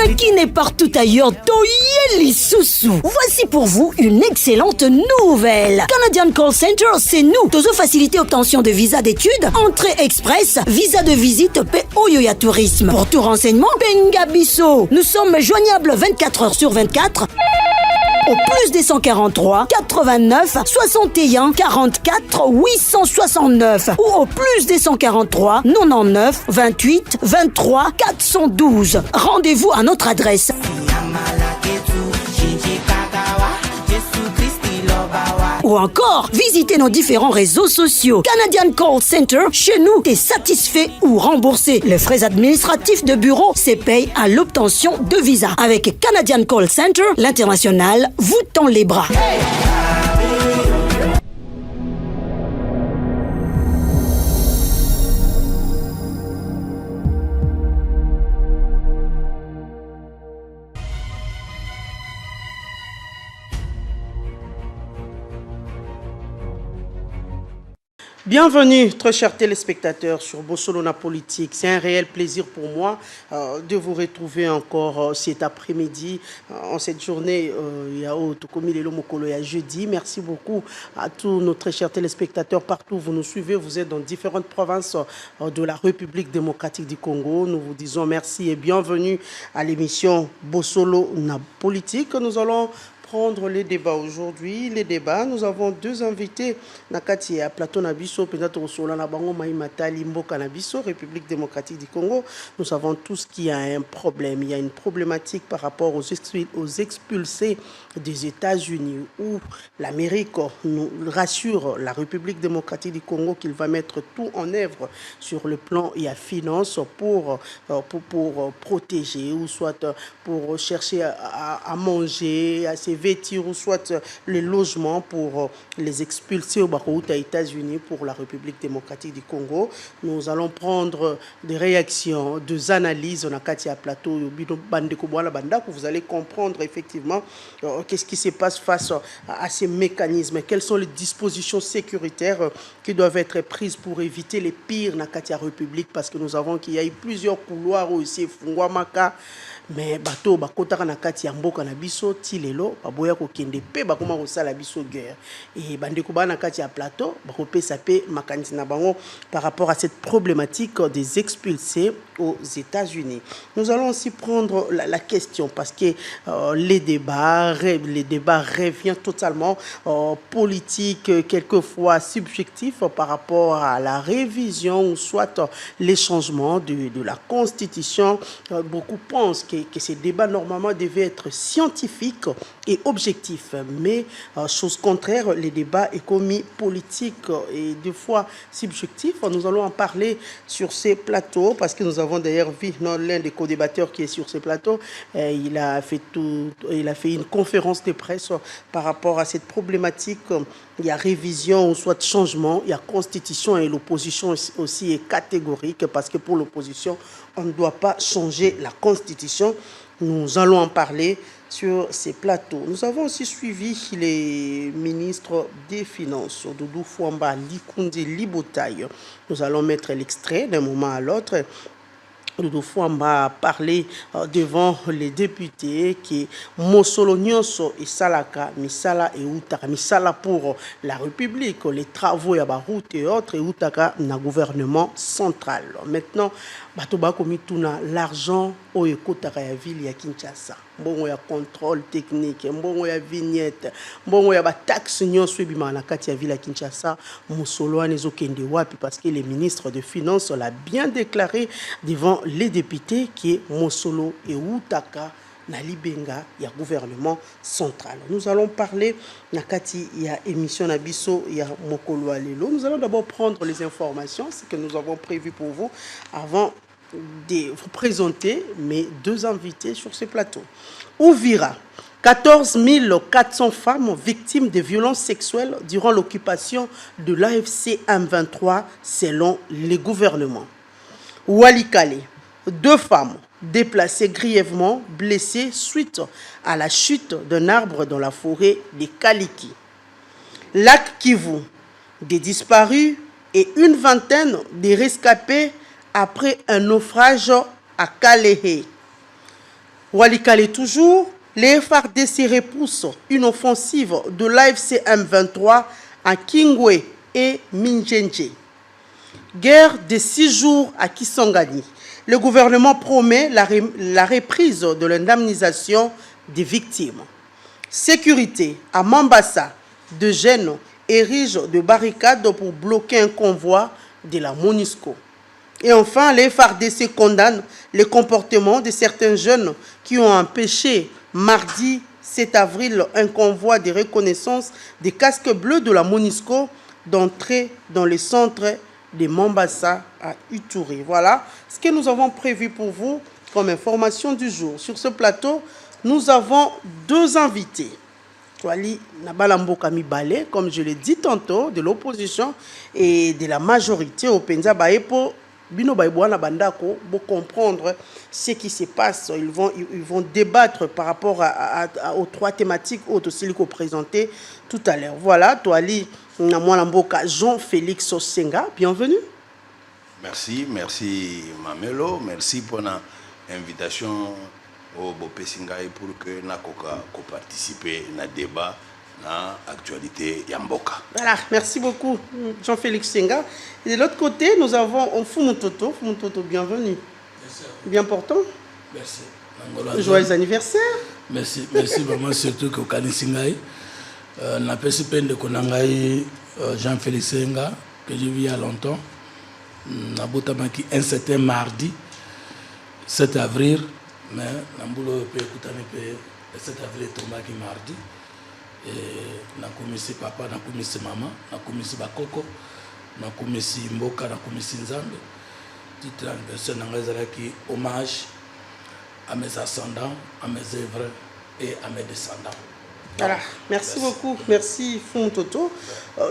mais qui n'est partout ailleurs Toyeli Soussou. Voici pour vous une excellente nouvelle. Canadian Call Center, c'est nous. Tozo facilité obtention de visa d'études, entrée express, visa de visite, Oyoya Tourisme. Pour tout renseignement, Bengabiso. Nous sommes joignables 24 heures sur 24. Au plus des 143 89 61 44 869 ou au plus des 143 99 28 23 412. Rendez-vous à notre adresse. Ou encore, visitez nos différents réseaux sociaux. Canadian Call Center, chez nous, t'es satisfait ou remboursé. Les frais administratifs de bureau se payent à l'obtention de visa. Avec Canadian Call Center, l'international vous tend les bras. Bienvenue, très chers téléspectateurs sur Bossolona Politique. C'est un réel plaisir pour moi de vous retrouver encore cet après-midi, en cette journée, jeudi. Merci beaucoup à tous nos très chers téléspectateurs partout où vous nous suivez. Vous êtes dans différentes provinces de la République démocratique du Congo. Nous vous disons merci et bienvenue à l'émission Bossolona Politique. Nous allons prendre les débats aujourd'hui. Les débats, nous avons deux invités. Nakati à Plateau Nabiso, peut-être au Solana Bango Maïmata, Limbo Canabiso, République démocratique du Congo. Nous savons tous qu'il y a un problème. Il y a une problématique par rapport aux expulsés des États-Unis, où l'Amérique nous rassure la République démocratique du Congo qu'il va mettre tout en œuvre sur le plan et à finance pour protéger, ou soit pour chercher à manger, à se vêtir, ou soit les logements pour les expulser aux États-Unis pour la République démocratique du Congo. Nous allons prendre des réactions, des analyses. On a Katia Plateau, vous allez comprendre effectivement qu'est-ce qui se passe face à ces mécanismes, quelles sont les dispositions sécuritaires qui doivent être prises pour éviter les pires dans Katia République, parce que nous avons qu'il y a eu plusieurs couloirs aussi, Fungwamaka, mais bateau bakotaka na kati ya mboka na biso tilelo baboya ko kende pe bakoma ko sala biso guerre et bandeko ba na kati ya plateau bakopesa pe makanisi na bango par rapport à cette problématique des expulsés aux États-Unis. Nous allons aussi prendre la question parce que les débats reviennent totalement politiques, quelquefois subjectifs par rapport à la révision ou soit les changements de la Constitution. Beaucoup pensent que ces débats normalement devaient être scientifiques et objectifs, mais chose contraire, les débats est commis politique et des fois subjectif. Nous allons en parler sur ces plateaux parce que nous avons d'ailleurs vu l'un des co-débatteurs qui est sur ces plateaux. Il a fait une conférence de presse par rapport à cette problématique. Il y a révision ou soit changement, il y a constitution et l'opposition aussi est catégorique parce que pour l'opposition, on ne doit pas changer la constitution. Nous allons en parler sur ces plateaux. Nous avons aussi suivi les ministres des Finances, Doudou Fouamba, Likundi, Libotaï. Nous allons mettre l'extrait d'un moment à l'autre. Doudou Fouamba a parlé devant les députés qui Mosolo Nyonso et Salaka, Misala et Outaka, Misala pour la République, les travaux à route et autres, et Outaka na gouvernement central. Maintenant, Batoba komituna l'argent au ekotaka ya ville ya Kinshasa. Mbongo ya contrôle technique, mbongo ya vignette, mbongo ya ba taxe nyonso ebima na kati ya ville ya Kinshasa, Mosolo anezo kende wapi parce que le ministre de Finances l'a bien déclaré devant les députés qui est Mosolo et Outaka na libenga ya gouvernement central. Nous allons parler nakati ya émission na biso ya mokolo lelo. Nous allons d'abord prendre les informations, ce que nous avons prévu pour vous avant de vous présenter mes deux invités sur ce plateau. Ouvira, 14 400 femmes victimes de violences sexuelles durant l'occupation de l'AFC M23 selon les gouvernements. Walikale, 2 femmes déplacées grièvement blessées suite à la chute d'un arbre dans la forêt de Kaliki. Lac Kivu, des disparus et une vingtaine de rescapés après un naufrage à Kalehe. Walikale toujours, les FARDC repoussent une offensive de l'AFC M23 à Kingwe et Minjenje. Guerre de 6 jours à Kisangani. Le gouvernement promet la reprise de l'indemnisation des victimes. Sécurité à Mambasa, de jeunes érigent de barricades pour bloquer un convoi de la MONUSCO. Et enfin, les FARDC condamnent le comportement de certains jeunes qui ont empêché mardi 7 avril un convoi de reconnaissance des casques bleus de la MONUSCO d'entrer dans le centre de Mambasa à Ituri. Voilà ce que nous avons prévu pour vous comme information du jour. Sur ce plateau, nous avons 2 invités. Toali Nabalamboka Mibale, comme je l'ai dit tantôt, de l'opposition et de la majorité au Penza Baepo. Bino Baibouana Bandako, pour comprendre ce qui se passe. Ils vont débattre par rapport aux 3 thématiques aussi qu'on présentait tout à l'heure. Voilà, Toali Namwalamboka Jean-Félix Osenga, bienvenue. Merci Mamelo, merci pour l'invitation au Bopessingaï pour que nous participer à débat dans l'actualité Yamboka. Voilà, merci beaucoup Jean-Félix Senga. Et de l'autre côté, nous avons Fumutoto. Fumutoto, bienvenue. Merci. Bien portant. Merci. Joyeux anniversaire. Merci vraiment surtout que Kanisingaï. N'a pas si peine de Konangaï Jean-Félix Senga, que j'ai vu il y a longtemps. N'a pas qui un certain mardi, 7 avril, mais Nambulo peut écouter le 7 avril tombé qui mardi. Et na komisi papa, na komisi maman, na komisi bakoko, na komisi mboka, na komisi nzambe. Titre anniversaire n'angazala qui hommage à mes ascendants, à mes œuvres et à mes descendants. Voilà, merci beaucoup, merci Fumutoto.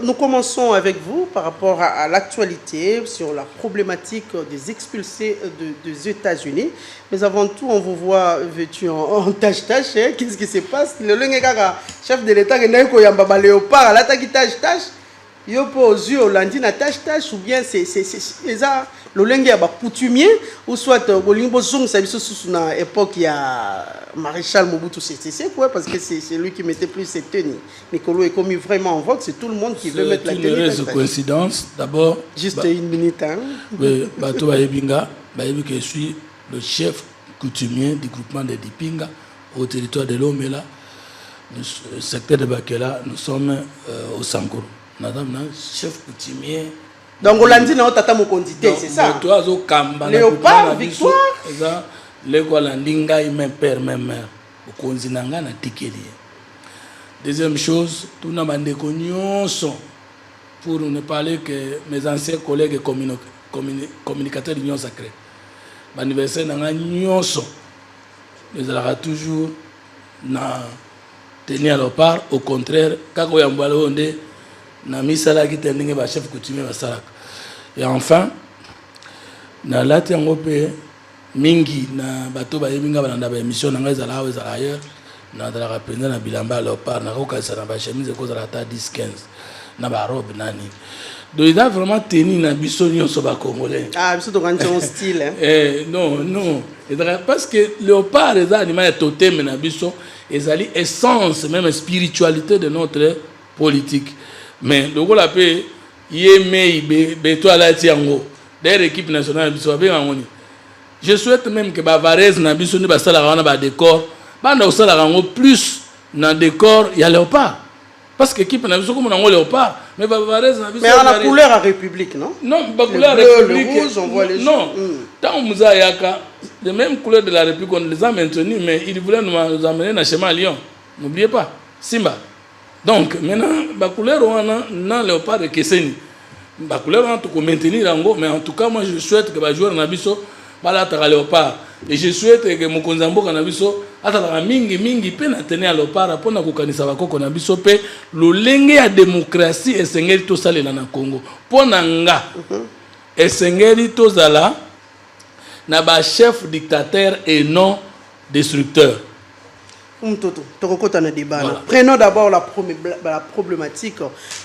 Nous commençons avec vous par rapport à l'actualité sur la problématique des expulsés des États-Unis. Mais avant tout, on vous voit vêtu en tâche-tâche. Qu'est-ce qui se passe? Le chef de l'État, il y a un léopard, là, il tâche-tâche. Il y a aux yeux, on tâche-tâche, ou bien c'est ça. Le lengue est coutumier, ou soit à l'époque il y a Maréchal Mobutu Sese quoi, parce que c'est lui qui mettait plus ses tenues. Mais Kolo est commis vraiment en vogue, c'est tout le monde qui veut mettre la tenue. C'est une coïncidence. D'abord, juste une minute. Oui, Bato Baebinga, que je suis le chef coutumier du groupement de Dipinga au territoire de Lomela, le secteur de Bakela. Nous sommes au Sankourou. Madame, chef coutumier. Donc, on l'a dit, tata mokondité, c'est ça. Léopard, victoire. Les Golandinga, même père, même mère. Okonzinanga na tikeli. Deuxième chose, tout le monde sont pour ne parler que mes anciens collègues communicateurs d'Union Sacrée. L'anniversaire n'a pas sont. Ils auront toujours tenir leur part. Au contraire, quand on y a un na misala ki tendinge ba chef coutumier ba salaka. Et enfin na lati yango pe mingi na bato ba yebinga balanda ba émission na ngai zala ailleurs na dala rapenda na bilamba léopard na ko kasa na ba chemise ko zala ta 10 15 na ba robe nani. Donc il a vraiment tenu na biso nyonso ba congolais. Ah biso to kanjon style hein. Non parce que léopard les animaux totem na biso ezali essence même spiritualité de notre politique. Mais le gars l'appelle Yémei Betoala Tiango, d'ailleurs l'équipe nationale de je souhaite même que Bavarez n'a pas de salarié décor, banda au salarié plus dans décor il y a léopard parce que l'équipe n'a pas comme on a léopard mais Bavarez n'a pas mais on a couleur à République non pas couleur à République le rouge on voit les non tant on nous a yaka les mêmes couleurs de la République on les a maintenues mais ils voulaient nous amener dans chemin à Lyon n'oubliez pas Simba. Donc maintenant la couleur on a dans léopard de Kesseni la couleur on peut maintenir en mais en tout cas moi je souhaite que les joueurs nabiso bala ta léopard et je souhaite que Mokonzambo nabiso atala mingi pe na tenir léopard pour na kokanisa bakoko nabiso pe lolenge ya démocratie esengeli to salela na Congo pour nanga esengeli to zala na ba chef dictateur et non destructeur. Voilà. Prenons d'abord la problématique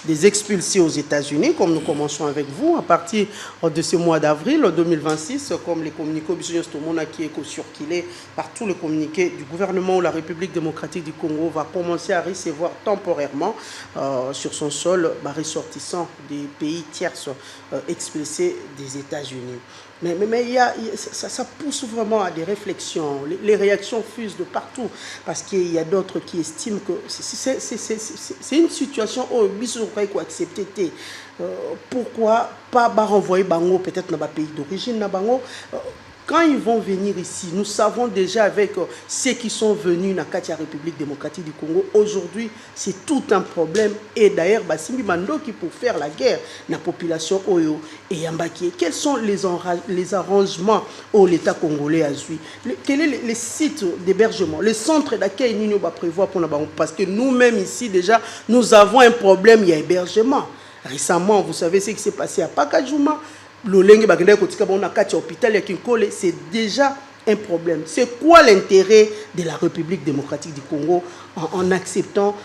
des expulsés aux États-Unis, comme nous commençons avec vous, à partir de ce mois d'avril 2026, comme les communiqués qui est circulé par tous les communiqués du gouvernement, la République démocratique du Congo va commencer à recevoir temporairement sur son sol ressortissants des pays tiers expulsés des États-Unis. Mais ça pousse vraiment à des réflexions. Les réactions fusent de partout. Parce qu'il y a d'autres qui estiment que c'est une situation où il faut accepter. Pourquoi pas renvoyer Bango peut-être dans le pays d'origine quand ils vont venir ici, nous savons déjà avec ceux qui sont venus dans la République démocratique du Congo, aujourd'hui, c'est tout un problème. Et d'ailleurs, Simbi Mando qui pour faire la guerre dans la population Oyo et Yambaki. Quels sont les arrangements où l'État congolais a joué? Quels sont les sites d'hébergement, les centres d'accueil nous va prévoir pour nous? Parce que nous-mêmes ici, déjà, nous avons un problème, il y a hébergement. Récemment, vous savez ce qui s'est passé à Pakajuma. C'est déjà un problème. C'est quoi l'intérêt de la République démocratique du Congo en acceptant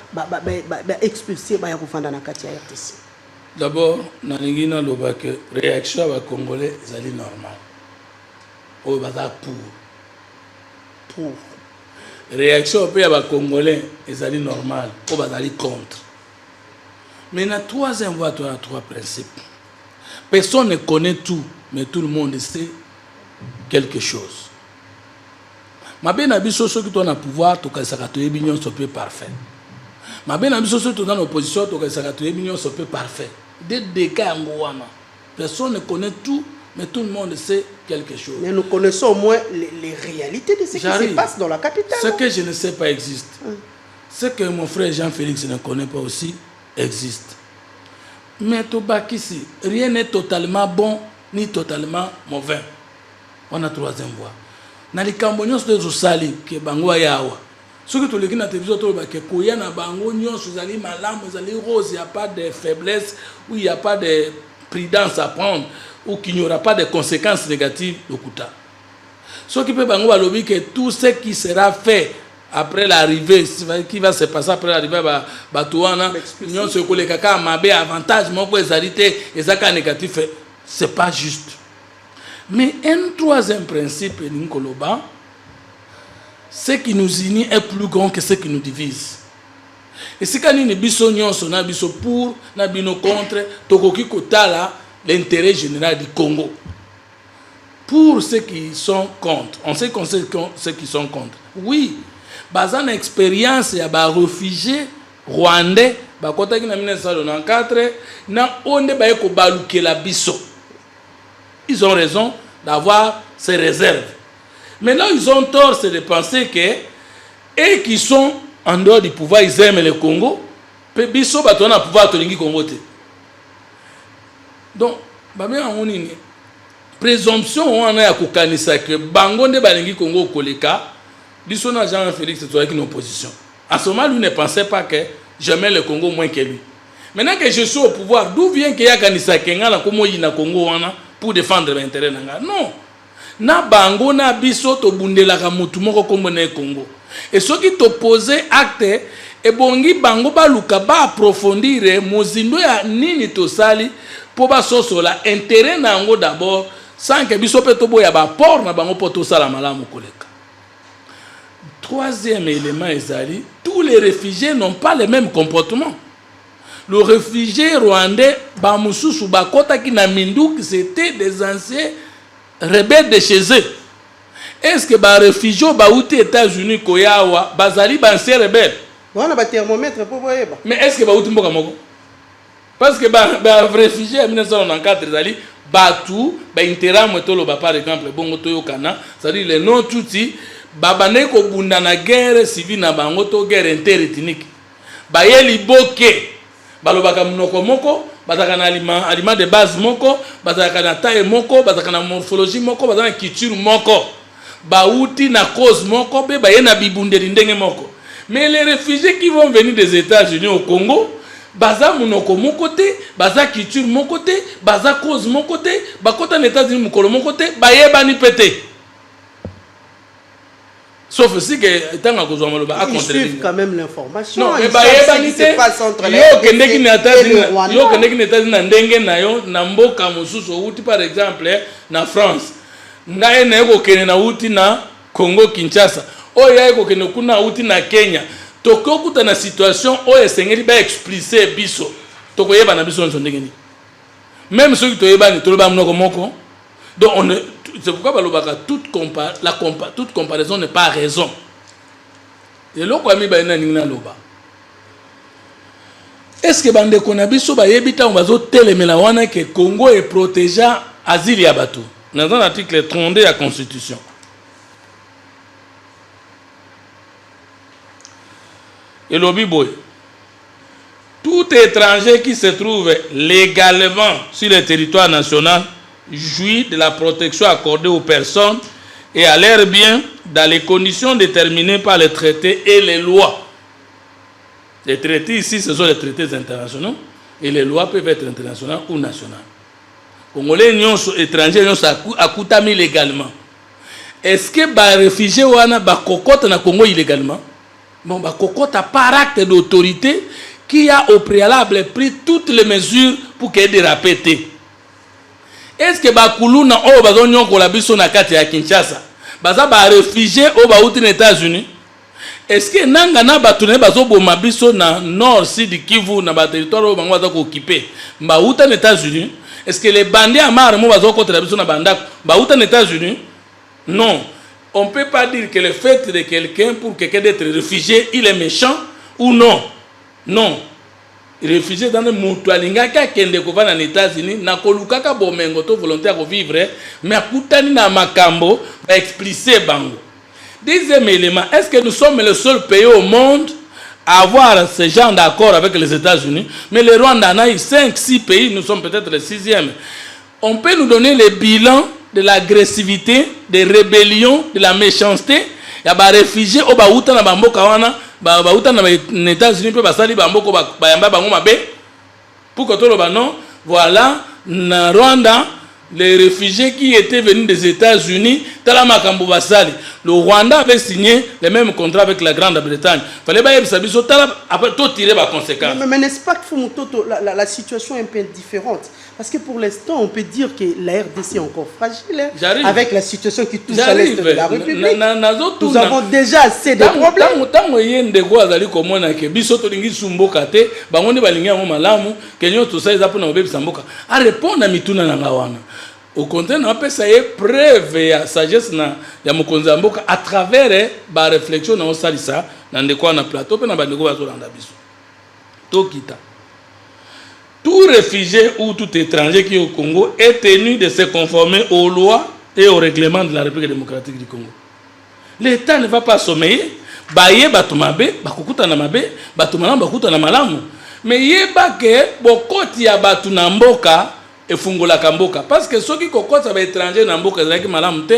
d'expulser les RTC? D'abord, la réaction des Congolais est normale. Pour. Réaction des Congolais est normale. Contre. Mais la troisième voie, tu as trois principes. Personne ne connaît tout, mais tout le monde sait quelque chose. Ma bien abisso ceux qui sont dans le pouvoir, tout cas ça a été bien sopé parfait. Ma bien abisso ceux qui sont dans l'opposition, tout cas ça a été bien sopé parfait. Des cas en Gouana. Personne ne connaît tout, mais tout le monde sait quelque chose. Mais nous connaissons au moins les réalités de ce qui se passe dans la capitale. Ce que je ne sais pas existe. Ce que mon frère Jean-Félix ne connaît pas aussi existe. Mais Tobakisi, rien n'est totalement bon ni totalement mauvais. On a troisième voie. Dans les cambonions de Zosali, qui est Bango Yawa. Ce que tu le dis dans la télévision, tu dis que Bango Nyon, Zosali, Malam, Zosali Rose, il n'y a pas de faiblesse, ou il n'y a pas de prudence à prendre, ou qu'il n'y aura pas de conséquences négatives au Kouta. Ce qui peut Bango Balobi, que tout ce qui sera fait après l'arrivée, qui va se passer après l'arrivée à Batouana, nous ce que les caca mabé avantage, mon pour les arrêter, et ça cas négatif, c'est pas juste. Mais un troisième principe, Ninkoloba, ce qui nous unit est plus grand que ce qui nous divise. Et si quand nous sommes pour, nous contre, tokoki kotala l'intérêt général du Congo. Pour ceux qui sont contre, on sait qu'on sait ceux qui sont contre. Oui. Bazan expérience ya ba réfugiés rwandais ba kota ki na 1994 na onde ba ko balukela biso. Ils ont raison d'avoir ces réserves. Mais là ils ont tort c'est de penser que et qui sont en dehors du pouvoir ils aiment le Congo, pe biso ba tona pouvoir to lingi Congo te. Donc ba bien on ni présomption on a ya kokanisa que bango nde ba lingi Congo koleka. Biso na Jean-Félix était en opposition. À ce moment, lui ne pensait pas que j'aimais le Congo moins que lui. Maintenant que je suis au pouvoir, d'où vient qu'il y a Kanisa Kenga comme il na Congo pour défendre l'intérêt nanga? Non. Na bango na biso to bundela ka mutu moko comme na Congo. Et ceux qui t'opposaient acte et bongi bango ba luka ba approfondir mozindo ya nini to sali pour ba sosola intérêt nango d'abord sans que biso pe to boya ba port na bango poto sala malamu koleka. Troisième élément, Ezali, tous les réfugiés n'ont pas le même comportement. Le réfugié rwandais, Bamoussou Bakota qui n'a Mindouk, c'était des anciens rebelles de chez eux. Est-ce que les réfugiés aux États-Unis, Koyawa, Bazali, anciens rebelles? On a un thermomètre pour voir. Mais est-ce que Baouti Mbokamoko? Parce que les réfugiés en 1994, Ezali, Batou, Interam, par exemple, Bongo Toyokana, c'est-à-dire les non-toutis. Babane ko bunda na guerre civile na bango to guerre interethnique bayeli boke balobaka munoko moko bazaka na aliment de base moko bazaka na taille moko bazaka na morphologie moko bazaka na culture moko bauti na cause moko be bayena bibundeli ndenge moko. Mais les réfugiés qui vont venir des États-Unis au Congo baza munoko mon côté baza culture mon côté baza cause mon côté bakota na États-Unis mukolo mon côté bayeba ni pété. Sauf si que tant que vous avez ils suivent quand même l'information. Non, mais ils savent ce qui se passe entre les par exemple na France. Ngaye na yeko kene na uti na Congo Kinshasa. Oya yeko kene kuna uti na Kenya. Toko kuta na situation oya sengeli ba expliciter biso. Toko yeba na biso ndengeni. Même ceux qui to yeba ni to ba mnoko moko. Donc c'est pourquoi balobaka toute comparaison n'est pas raison. Et là quoi mi ba na ninga loba. Est-ce que bande konabiso ba yebita on bazo telemela wana que Congo est protégé asile ya bato. Dans l'article 32 de la Constitution. Et l'Obiboy. Tout étranger qui se trouve légalement sur le territoire national jouit de la protection accordée aux personnes et à leurs biens dans les conditions déterminées par les traités et les lois. Les traités ici, ce sont les traités internationaux et les lois peuvent être internationales ou nationales. Congolais étrangers akutami légalement. Est-ce que les réfugiés wana ba kokota na Congo illégalement? Bon, ba kokota par acte d'autorité qui a au préalable pris toutes les mesures pour qu'il y ait des répétés. Est-ce que ba kuluna o ba zonyo ko la biso na kati ya Kinshasa? Baza ba réfugiés o ba uti na États-Unis? Est-ce que nanga na ba tune bazo boma biso na nord sud Kivu na ba territoire o bango baza ko occuper? Ba uta na États-Unis? Est-ce que les bandits à Marmo vont contre la personne à Bandak? Bah, aux États-Unis? Non. On ne peut pas dire que le fait de quelqu'un, pour quelqu'un d'être réfugié, il est méchant ou non. Non. Réfugié dans le Moutoualinga, qui est en États-Unis, n'a pas de bomengo volontaire de vivre, mais à Koutani na Makambo, va expliquer Bango. Deuxième élément, est-ce que nous sommes le seul pays au monde avoir ce genre d'accord avec les États-Unis, mais le Rwanda en a eu 5-6 pays, nous sommes peut-être le 6e. On peut nous donner le bilan de l'agressivité, des rébellions, de la méchanceté. Il y a des réfugiés au Baouta na Bamboka wana, Baouta na États-Unis peut passer Bamboko Bayamba Bango Mabe. Pour que tout le non, voilà, na Rwanda, les réfugiés qui étaient venus des États-Unis, le Rwanda avait signé le même contrat avec la Grande-Bretagne. Il fallait après tout tirer par conséquence. Mais n'est-ce pas que la situation est un peu différente? Parce que pour l'instant, on peut dire que la RDC est encore fragile. Avec la situation qui touche à l'Est de la République. Nous avons déjà assez de problèmes. Au contraire, on peut essayer preuve ya sagesse na ya mokonzi mboka à travers ba réflexion na osalisa na ndeko na plateau pe na bandeko ba zolanda biso. Tokita. Tout réfugié ou tout étranger qui est au Congo est tenu de se conformer aux lois et aux règlements de la République démocratique du Congo. L'État ne va pas sommeiller, baye batumabe, bakukuta na mabe, batumana bakuta na malamu. Mais yeba ke bokoti ya batu na mboka et fungola kamboka parce que ceux qui kokota ba étranger na mboka ezaki malamu te.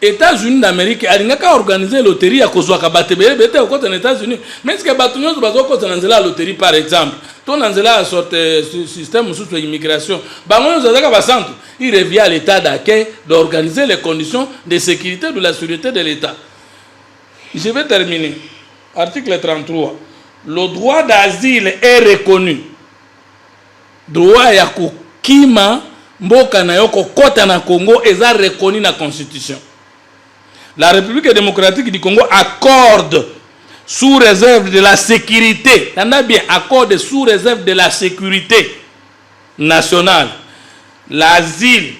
États-Unis d'Amérique alingaka organiser loterie ya kozwa ka batebele bete okota na États-Unis. Mais ce que batu nyozo bazokota na nzela loterie par exemple. Ton nzela sorte système sous immigration. Bango nyozo zaka ba centre, il revient à l'état d'accueil d'organiser les conditions de sécurité de la sécurité de l'État. Je vais terminer. Article 33. Le droit d'asile est reconnu. Droit ya kima mboka na yoko kota na Congo est reconnu dans la Constitution. La République démocratique du Congo accorde sous réserve de la sécurité, accorde sous réserve de la sécurité nationale l'asile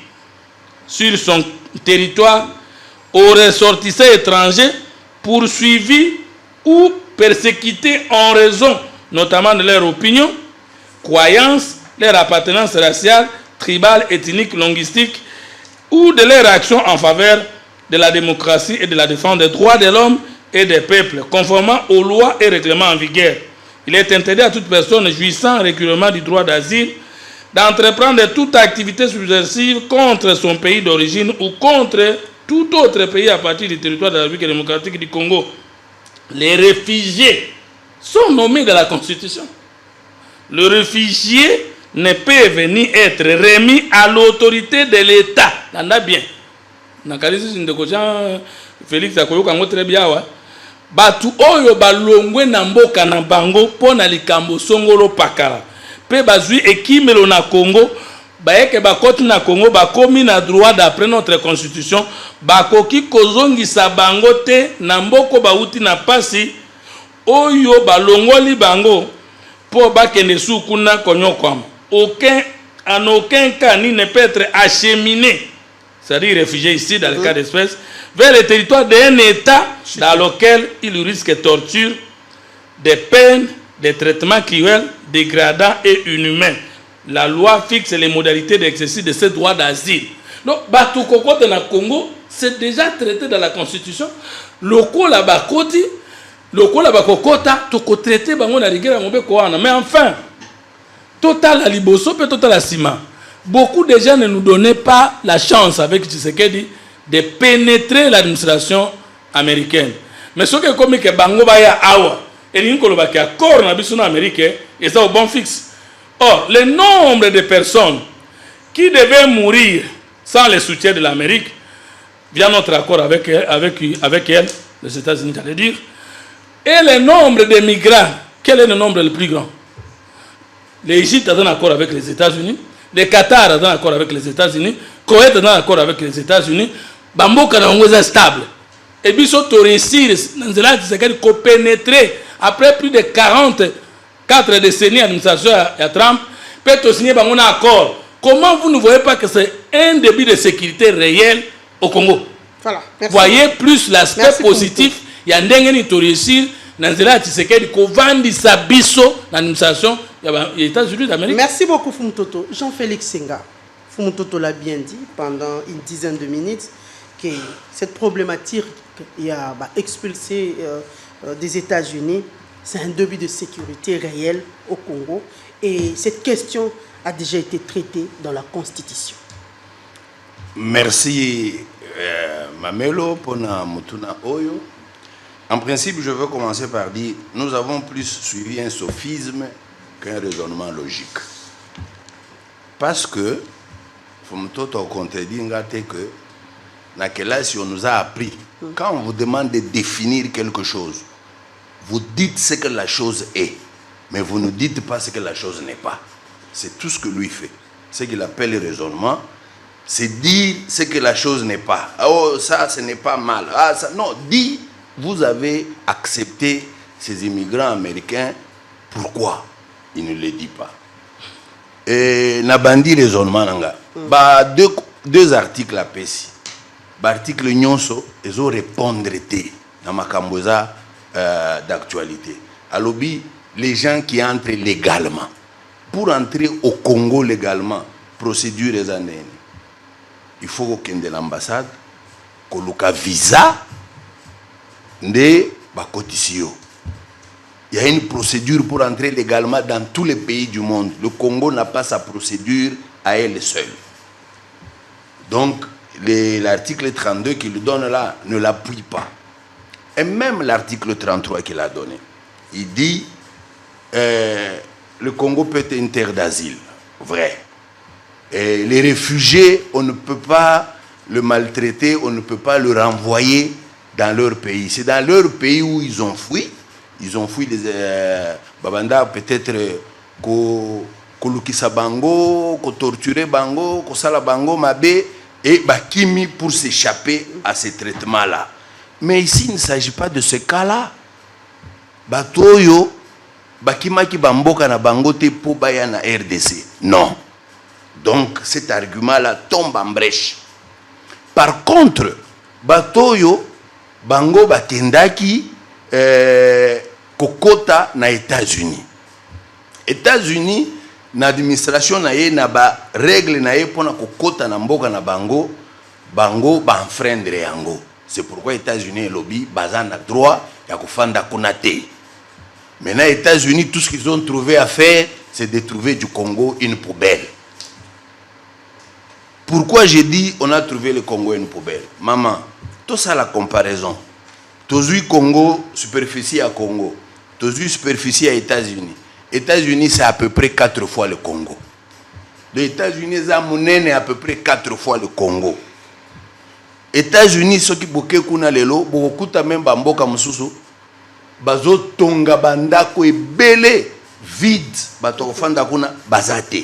sur son territoire aux ressortissants étrangers poursuivis ou persécutés en raison notamment de leur opinion, croyances, leur appartenance raciale, tribale, ethnique, linguistique ou de leur action en faveur de la démocratie et de la défense des droits de l'homme et des peuples, conformément aux lois et règlements en vigueur. Il est interdit à toute personne jouissant régulièrement du droit d'asile d'entreprendre toute activité subversive contre son pays d'origine ou contre tout autre pays à partir du territoire de la République démocratique du Congo. Les réfugiés sont nommés dans la Constitution. Le réfugié ne peut venir être remis à l'autorité de l'État. On a bien. na kalisi ndeko Jean Félix akoyoka ngo très bien wa batu oyo balongwe na mboka na bango pona likambo songolo pakala pe bazui ekimelo na Congo baeke bakoti na Congo bakomi na droit d'après notre constitution bakoki kozongisa bango te na mboko bauti na pasi oyo balongoli bango po bakende sukuna konyokwama en aucun cas ni ne peut être acheminé, c'est-à-dire réfugié ici dans le cas d'espèce, vers le territoire d'un État dans lequel il risque torture, des peines, des traitements cruels, dégradants et inhumains. La loi fixe les modalités d'exercice de ce droit d'asile. Donc, Batu Kokote na Congo, c'est déjà traité dans la Constitution. Loko la Bakoti, Loko la Bakokota, Toko traité bango na rigera ngombe koana. Mais enfin, total à Liboso, peut total à Sima. Beaucoup de gens ne nous donnaient pas la chance avec Tshisekedi de pénétrer l'administration américaine. Mais ce qui est comme que bango baya awa, et l'incolo ba qui accord na biso na américain, et ça au bon fixe. Or, le nombre de personnes qui devaient mourir sans le soutien de l'Amérique, via notre accord avec elle, les États-Unis, j'allais dire, et le nombre de migrants, quel est le nombre le plus grand? L'Égypte est en accord avec les États-Unis, le Qatar est en accord avec les États-Unis, Koweït est en accord avec les États-Unis, Bamboka est stable. Et puis, si on réussit, on pénétrer après plus de 44 décennies d'administration à Trump, peut signer un accord. Comment vous ne voyez pas que c'est un début de sécurité réel au Congo? Voilà. Voyez plus l'aspect positif. Il y a un dernier qui réussit. Merci beaucoup Fumutoto. Jean-Félix Senga. Fumutoto l'a bien dit pendant une dizaine de minutes que cette problématique qui a expulsé des États-Unis, c'est un début de sécurité réel au Congo et cette question a déjà été traitée dans la Constitution. Merci Mamelo pour Mutuna Oyo. En principe, je veux commencer par dire nous avons plus suivi un sophisme qu'un raisonnement logique. Parce que, Fumutoto contredit que, si on nous a appris, quand on vous demande de définir quelque chose, vous dites ce que la chose est, mais vous ne dites pas ce que la chose n'est pas. C'est tout ce que lui fait. Ce qu'il appelle le raisonnement, c'est dire ce que la chose n'est pas. Oh, ça, ce n'est pas mal. Ah, ça, non, dis. Vous avez accepté ces immigrants américains. Pourquoi? Il ne le dit pas. Et Nabandi raisonnement. Deux articles à Pessi. L'article Nyonso, ils ont répondre dans ma camboza d'actualité. À l'objet, les gens qui entrent légalement. Pour entrer au Congo légalement, procédure les années. Il faut qu'aucun de l'ambassade, qu'on ait visa. Il y a une procédure pour entrer légalement dans tous les pays du monde. Le Congo n'a pas sa procédure à elle seule. Donc, l'article 32 qu'il donne là ne l'appuie pas. Et même l'article 33 qu'il a donné, il dit le Congo peut être une terre d'asile. Vrai. Et les réfugiés, on ne peut pas le maltraiter, on ne peut pas le renvoyer dans leur pays. C'est dans leur pays où ils ont fui. Ils ont fui des Babanda, peut-être Kolukisa Bango, torturer Bango, Kosala Bango, Mabé, et Bakimi pour s'échapper à ces traitements-là. Mais ici, il ne s'agit pas de ce cas-là. Batoyo, Bakimaki Bamboka na Bangote pour Baya na RDC. Non. Donc, cet argument-là tombe en brèche. Par contre, Batoyo, Bango Bakendaki Kokota na États-Unis. États-Unis, na administration na ye na ba règle na ye pona kokota na mboka na bango, bango ba enfreindre yango. C'est pourquoi États-Unis et lobby bazan na droit ya kofanda konate. Maintenant États-Unis, tout ce qu'ils ont trouvé à faire, c'est de trouver du Congo une poubelle. Pourquoi j'ai dit on a trouvé le Congo une poubelle? Maman, tout ça la comparaison. Tozui Congo, superficie à Congo. Tozui superficie à États-Unis. États-Unis, c'est à peu près 4 fois le Congo. Les États-Unis, c'est à peu près 4 fois le Congo. États-Unis, ceux qui boké kuna lelo, bokuta même bamboka mususu, bazo tonga bandako ebele vide, bato kofanda kuna bazate.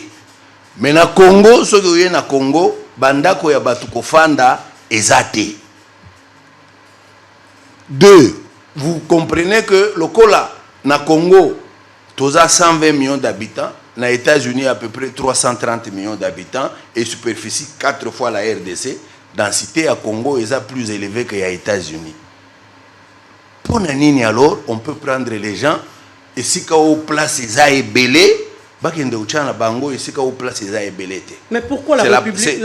Mais na Congo, ceux qui na Congo, bandako ya bato kofanda ezate. Deux, vous comprenez que le Kola na Congo, toza 120 millions d'habitants, na États-Unis à peu près 330 millions d'habitants et superficie 4 fois la RDC. Densité à Congo est plus élevée qu'à États-Unis. Pour Nanini alors, on peut prendre les gens et si on place les aébélés, mais pourquoi la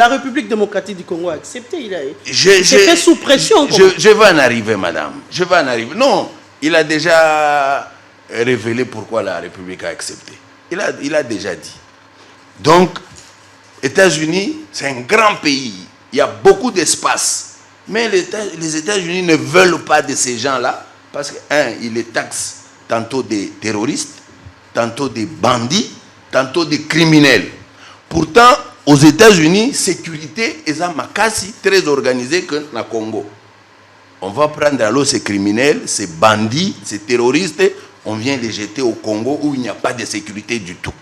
République démocratique du Congo a accepté? Il a fait sous pression. Je vais en arriver, madame. Je vais en arriver. Non, il a déjà révélé pourquoi la République a accepté. Il a déjà dit. Donc, États-Unis, c'est un grand pays. Il y a beaucoup d'espace. Mais les États-Unis ne veulent pas de ces gens-là parce que, ils les taxent tantôt des terroristes, tantôt des bandits, tantôt des criminels. Pourtant, aux États-Unis, sécurité est un makasi très organisé que le Congo. On va prendre alors ces criminels, ces bandits, ces terroristes, on vient les jeter au Congo où il n'y a pas de sécurité du tout.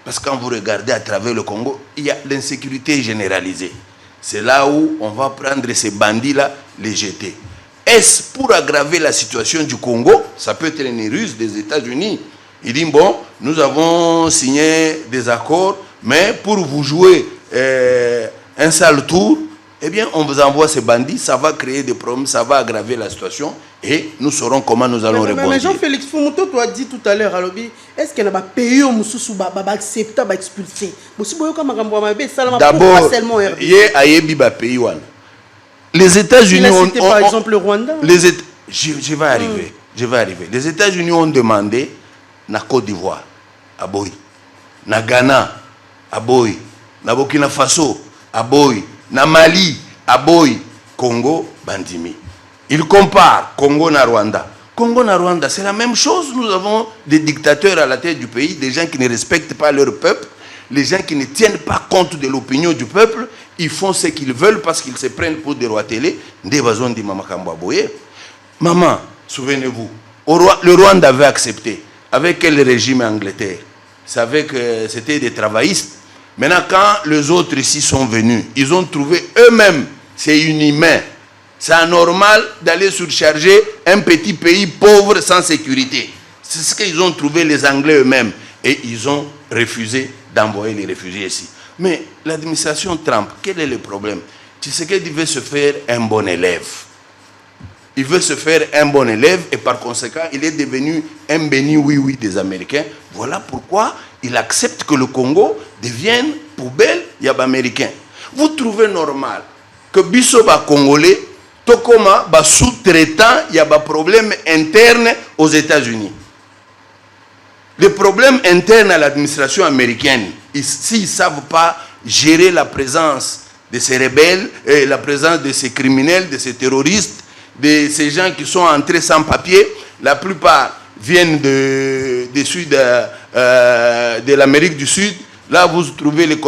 Parce que quand vous regardez à travers le Congo, il y a l'insécurité généralisée. C'est là où on va prendre ces bandits-là, les jeter. Est-ce pour aggraver la situation du Congo? Ça peut être une ruse des États-Unis. Il dit, bon, nous avons signé des accords, mais pour vous jouer un sale tour, eh bien, on vous envoie ces bandits, ça va créer des problèmes, ça va aggraver la situation, et nous saurons comment nous allons répondre. Mais Jean-Félix Fumuto, tu as dit tout à l'heure, est-ce qu'il y a un pays où on va accepter, va expulser? D'abord, les États-Unis ont... par exemple le Rwanda. Je vais arriver. Je vais arriver. Les États-Unis ont demandé na Côte d'Ivoire, à Boy, na Ghana, à Boy, na Burkina Faso, à Boy, na Mali, à Boy, Congo, Bandimi. Ils comparent Congo na Rwanda. Congo na Rwanda, c'est la même chose. Nous avons des dictateurs à la tête du pays, des gens qui ne respectent pas leur peuple, les gens qui ne tiennent pas compte de l'opinion du peuple. Ils font ce qu'ils veulent parce qu'ils se prennent pour des rois télé. Maman, souvenez-vous, le Rwanda avait accepté. Avec quel régime Angleterre? savait que c'était des travaillistes. Maintenant, quand les autres ici sont venus, ils ont trouvé eux-mêmes, c'est inhumain, c'est anormal d'aller surcharger un petit pays pauvre sans sécurité. C'est ce qu'ils ont trouvé les Anglais eux-mêmes. Et ils ont refusé d'envoyer les réfugiés ici. Mais l'administration Trump, quel est le problème? Tshisekedi veut se faire un bon élève. Il veut se faire un bon élève et par conséquent, il est devenu un béni oui-oui des Américains. Voilà pourquoi il accepte que le Congo devienne poubelle yab américain. Vous trouvez normal que Bissoba Congolais, Tokoma, ba sous-traitant, il y a un problème interne aux États-Unis. Les problèmes internes à l'administration américaine, s'ils ne savent pas gérer la présence de ces rebelles, la présence de ces criminels, de ces terroristes, de ces gens qui sont entrés sans papier, la plupart viennent de l'Amérique du Sud. Là, vous trouvez les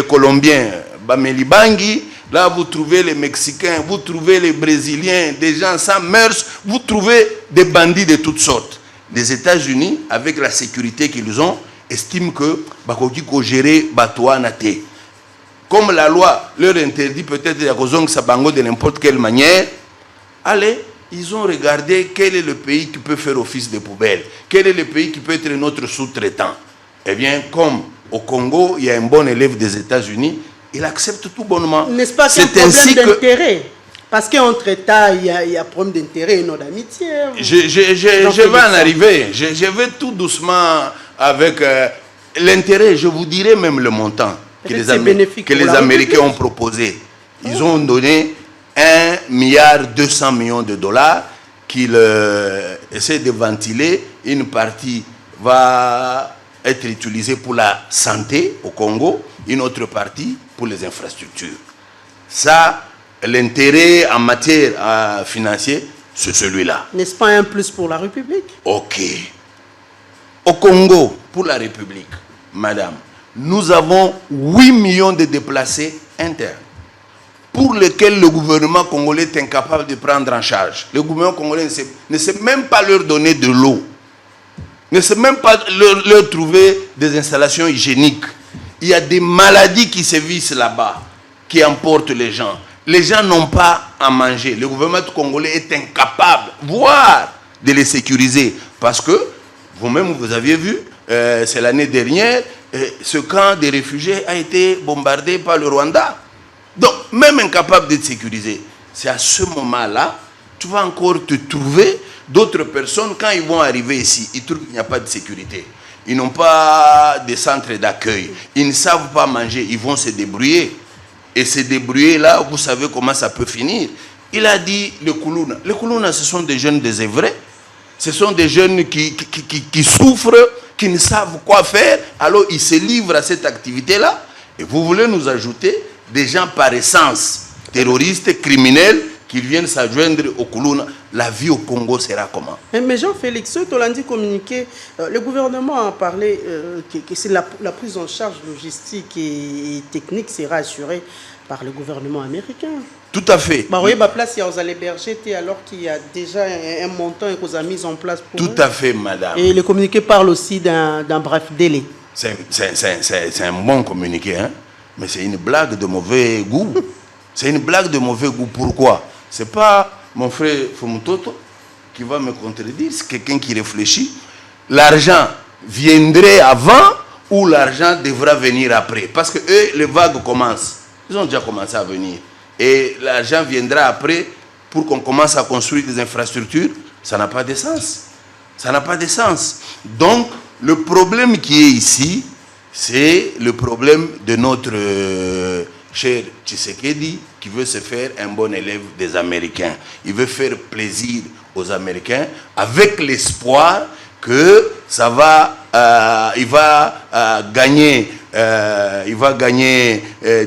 Colombiens, Bameli Bangui. Là, vous trouvez les Mexicains, vous trouvez les Brésiliens, des gens sans mœurs. Vous trouvez des bandits de toutes sortes. Les États-Unis, avec la sécurité qu'ils ont, estiment que Bakoki ko gérer Batouanate. Comme la loi leur interdit peut-être de n'importe quelle manière, allez, ils ont regardé quel est le pays qui peut faire office de poubelle, quel est le pays qui peut être notre sous-traitant. Eh bien, comme au Congo, il y a un bon élève des États-Unis, il accepte tout bonnement. N'est-ce pas qu'un problème d'intérêt? Parce qu'entre États, il y a un problème d'intérêt et non d'amitié. Je vais en arriver. Je vais tout doucement avec l'intérêt. Je vous dirai même le montant que les Américains ont proposé. Ils ont donné 1,2 milliard de dollars qu'ils essaient de ventiler. Une partie va être utilisée pour la santé au Congo, une autre partie pour les infrastructures. Ça, l'intérêt en matière financière, c'est celui-là. N'est-ce pas un plus pour la République? Ok. Au Congo, pour la République, madame, nous avons 8 millions de déplacés internes. pour lesquels le gouvernement congolais est incapable de prendre en charge. Le gouvernement congolais ne sait même pas leur donner de l'eau, ne sait même pas leur trouver des installations hygiéniques. Il y a des maladies qui sévissent là-bas, qui emportent les gens. Les gens n'ont pas à manger. Le gouvernement congolais est incapable, voire de les sécuriser. Parce que, vous-même, vous aviez vu, c'est l'année dernière, ce camp des réfugiés a été bombardé par le Rwanda. Donc, même incapable d'être sécurisé. C'est à ce moment-là, tu vas encore te trouver d'autres personnes, quand ils vont arriver ici, ils trouvent qu'il n'y a pas de sécurité. Ils n'ont pas de centre d'accueil. Ils ne savent pas manger. Ils vont se débrouiller. Et se débrouiller là, vous savez comment ça peut finir. Il a dit le Koulouna. Les Koulouna, ce sont des jeunes désœuvrés. Ce sont des jeunes qui souffrent, qui ne savent quoi faire. Alors ils se livrent à cette activité-là. Et vous voulez nous ajouter des gens par essence, terroristes, criminels, qui viennent s'adjoindre au Koulouna. La vie au Congo sera comment? Mais Jean-Félix, tu l'as dit communiqué, le gouvernement a parlé que c'est la prise en charge logistique et technique sera assurée par le gouvernement américain. Tout à fait. Bah, oui, place, il y a aux hébergés, alors qu'il y a déjà un montant qu'on a mis en place pour Tout à fait, madame. Et le communiqué parle aussi d'un bref délai. C'est un bon communiqué, hein? Mais c'est une blague de mauvais goût. C'est une blague de mauvais goût. Pourquoi? C'est pas mon frère Fumutoto qui va me contredire, c'est quelqu'un qui réfléchit. L'argent viendrait avant ou l'argent devra venir après? Parce que eux, les vagues commencent. Ils ont déjà commencé à venir. Et l'argent viendra après pour qu'on commence à construire des infrastructures. Ça n'a pas de sens. Ça n'a pas de sens. Donc, le problème qui est ici, c'est le problème de notre cher Tshisekedi qui veut se faire un bon élève des Américains. Il veut faire plaisir aux Américains avec l'espoir que ça va, il va gagner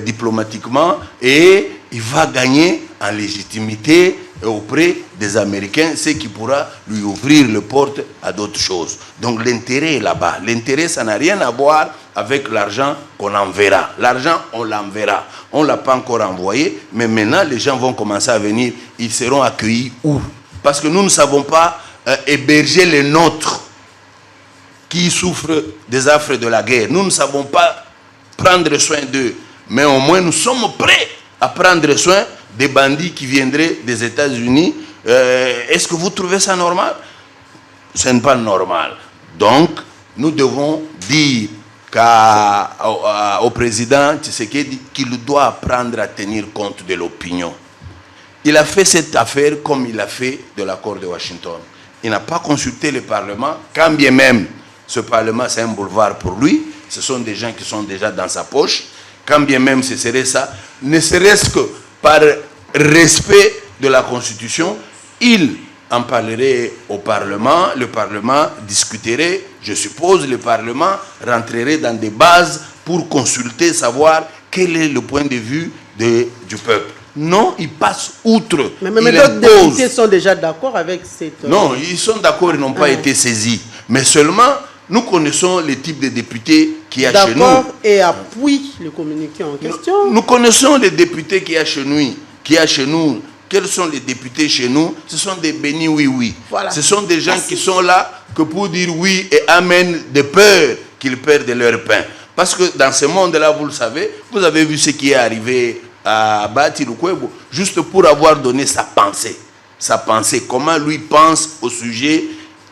diplomatiquement et il va gagner en légitimité auprès des Américains, ce qui pourra lui ouvrir les portes à d'autres choses. Donc l'intérêt est là-bas. L'intérêt, ça n'a rien à voir avec l'argent qu'on enverra. L'argent, on l'enverra. On ne l'a pas encore envoyé, mais maintenant, les gens vont commencer à venir. Ils seront accueillis où? Parce que nous ne savons pas héberger les nôtres qui souffrent des affres de la guerre. Nous ne savons pas prendre soin d'eux. Mais au moins, nous sommes prêts à prendre soin des bandits qui viendraient des États-Unis. Est-ce que vous trouvez ça normal? Ce n'est pas normal. Donc, nous devons dire au président Tshisekedi qu'il doit apprendre à tenir compte de l'opinion. Il a fait cette affaire comme il a fait de l'accord de Washington. Il n'a pas consulté le Parlement, quand bien même ce Parlement c'est un boulevard pour lui. Ce sont des gens qui sont déjà dans sa poche. Quand bien même ce serait ça, ne serait-ce que par respect de la Constitution, il en parlerait au Parlement, le Parlement discuterait, je suppose, le Parlement rentrerait dans des bases pour consulter, savoir quel est le point de vue du peuple. Non, il passe outre. Mais d'autres députés sont déjà d'accord avec cette... Non, ils sont d'accord, ils n'ont pas été saisis. Mais seulement, nous connaissons les types de députés qu'il y a chez nous. D'accord et appuie le communiqué en question. Nous connaissons les députés qu'il y a chez nous. Quels sont les députés chez nous? Ce sont des bénis oui. Voilà. Ce sont des gens qui sont là que pour dire oui et amen de peur qu'ils perdent leur pain. Parce que dans ce monde-là, vous le savez, vous avez vu ce qui est arrivé à Bati Lukwebo, juste pour avoir donné sa pensée, comment lui pense au sujet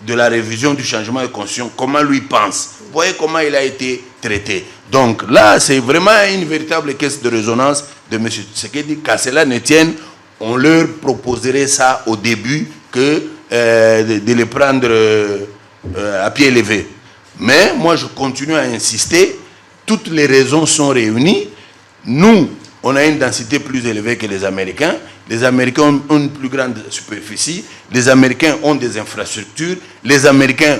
de la révision du changement de constitution, comment lui pense. Vous voyez comment il a été traité. Donc là, c'est vraiment une véritable caisse de résonance de M. Tshisekedi. Qu'à cela ne tienne, on leur proposerait ça au début que de les prendre à pied levé. Mais moi, je continue à insister. Toutes les raisons sont réunies. Nous, on a une densité plus élevée que les Américains. Les Américains ont une plus grande superficie. Les Américains ont des infrastructures. Les Américains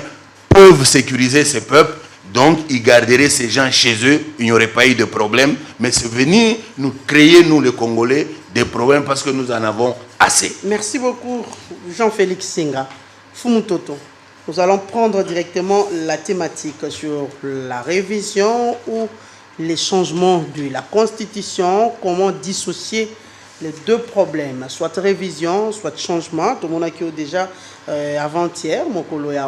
peuvent sécuriser ces peuples. Donc, ils garderaient ces gens chez eux. Il n'y aurait pas eu de problème. Mais c'est venir nous créer, nous les Congolais, des problèmes parce que nous en avons assez. Merci beaucoup, Jean-Félix Senga. Fumutoto, nous allons prendre directement la thématique sur la révision ou les changements de la Constitution, comment dissocier les deux problèmes, soit révision, soit changement. Tout le monde a qui déjà avant-hier,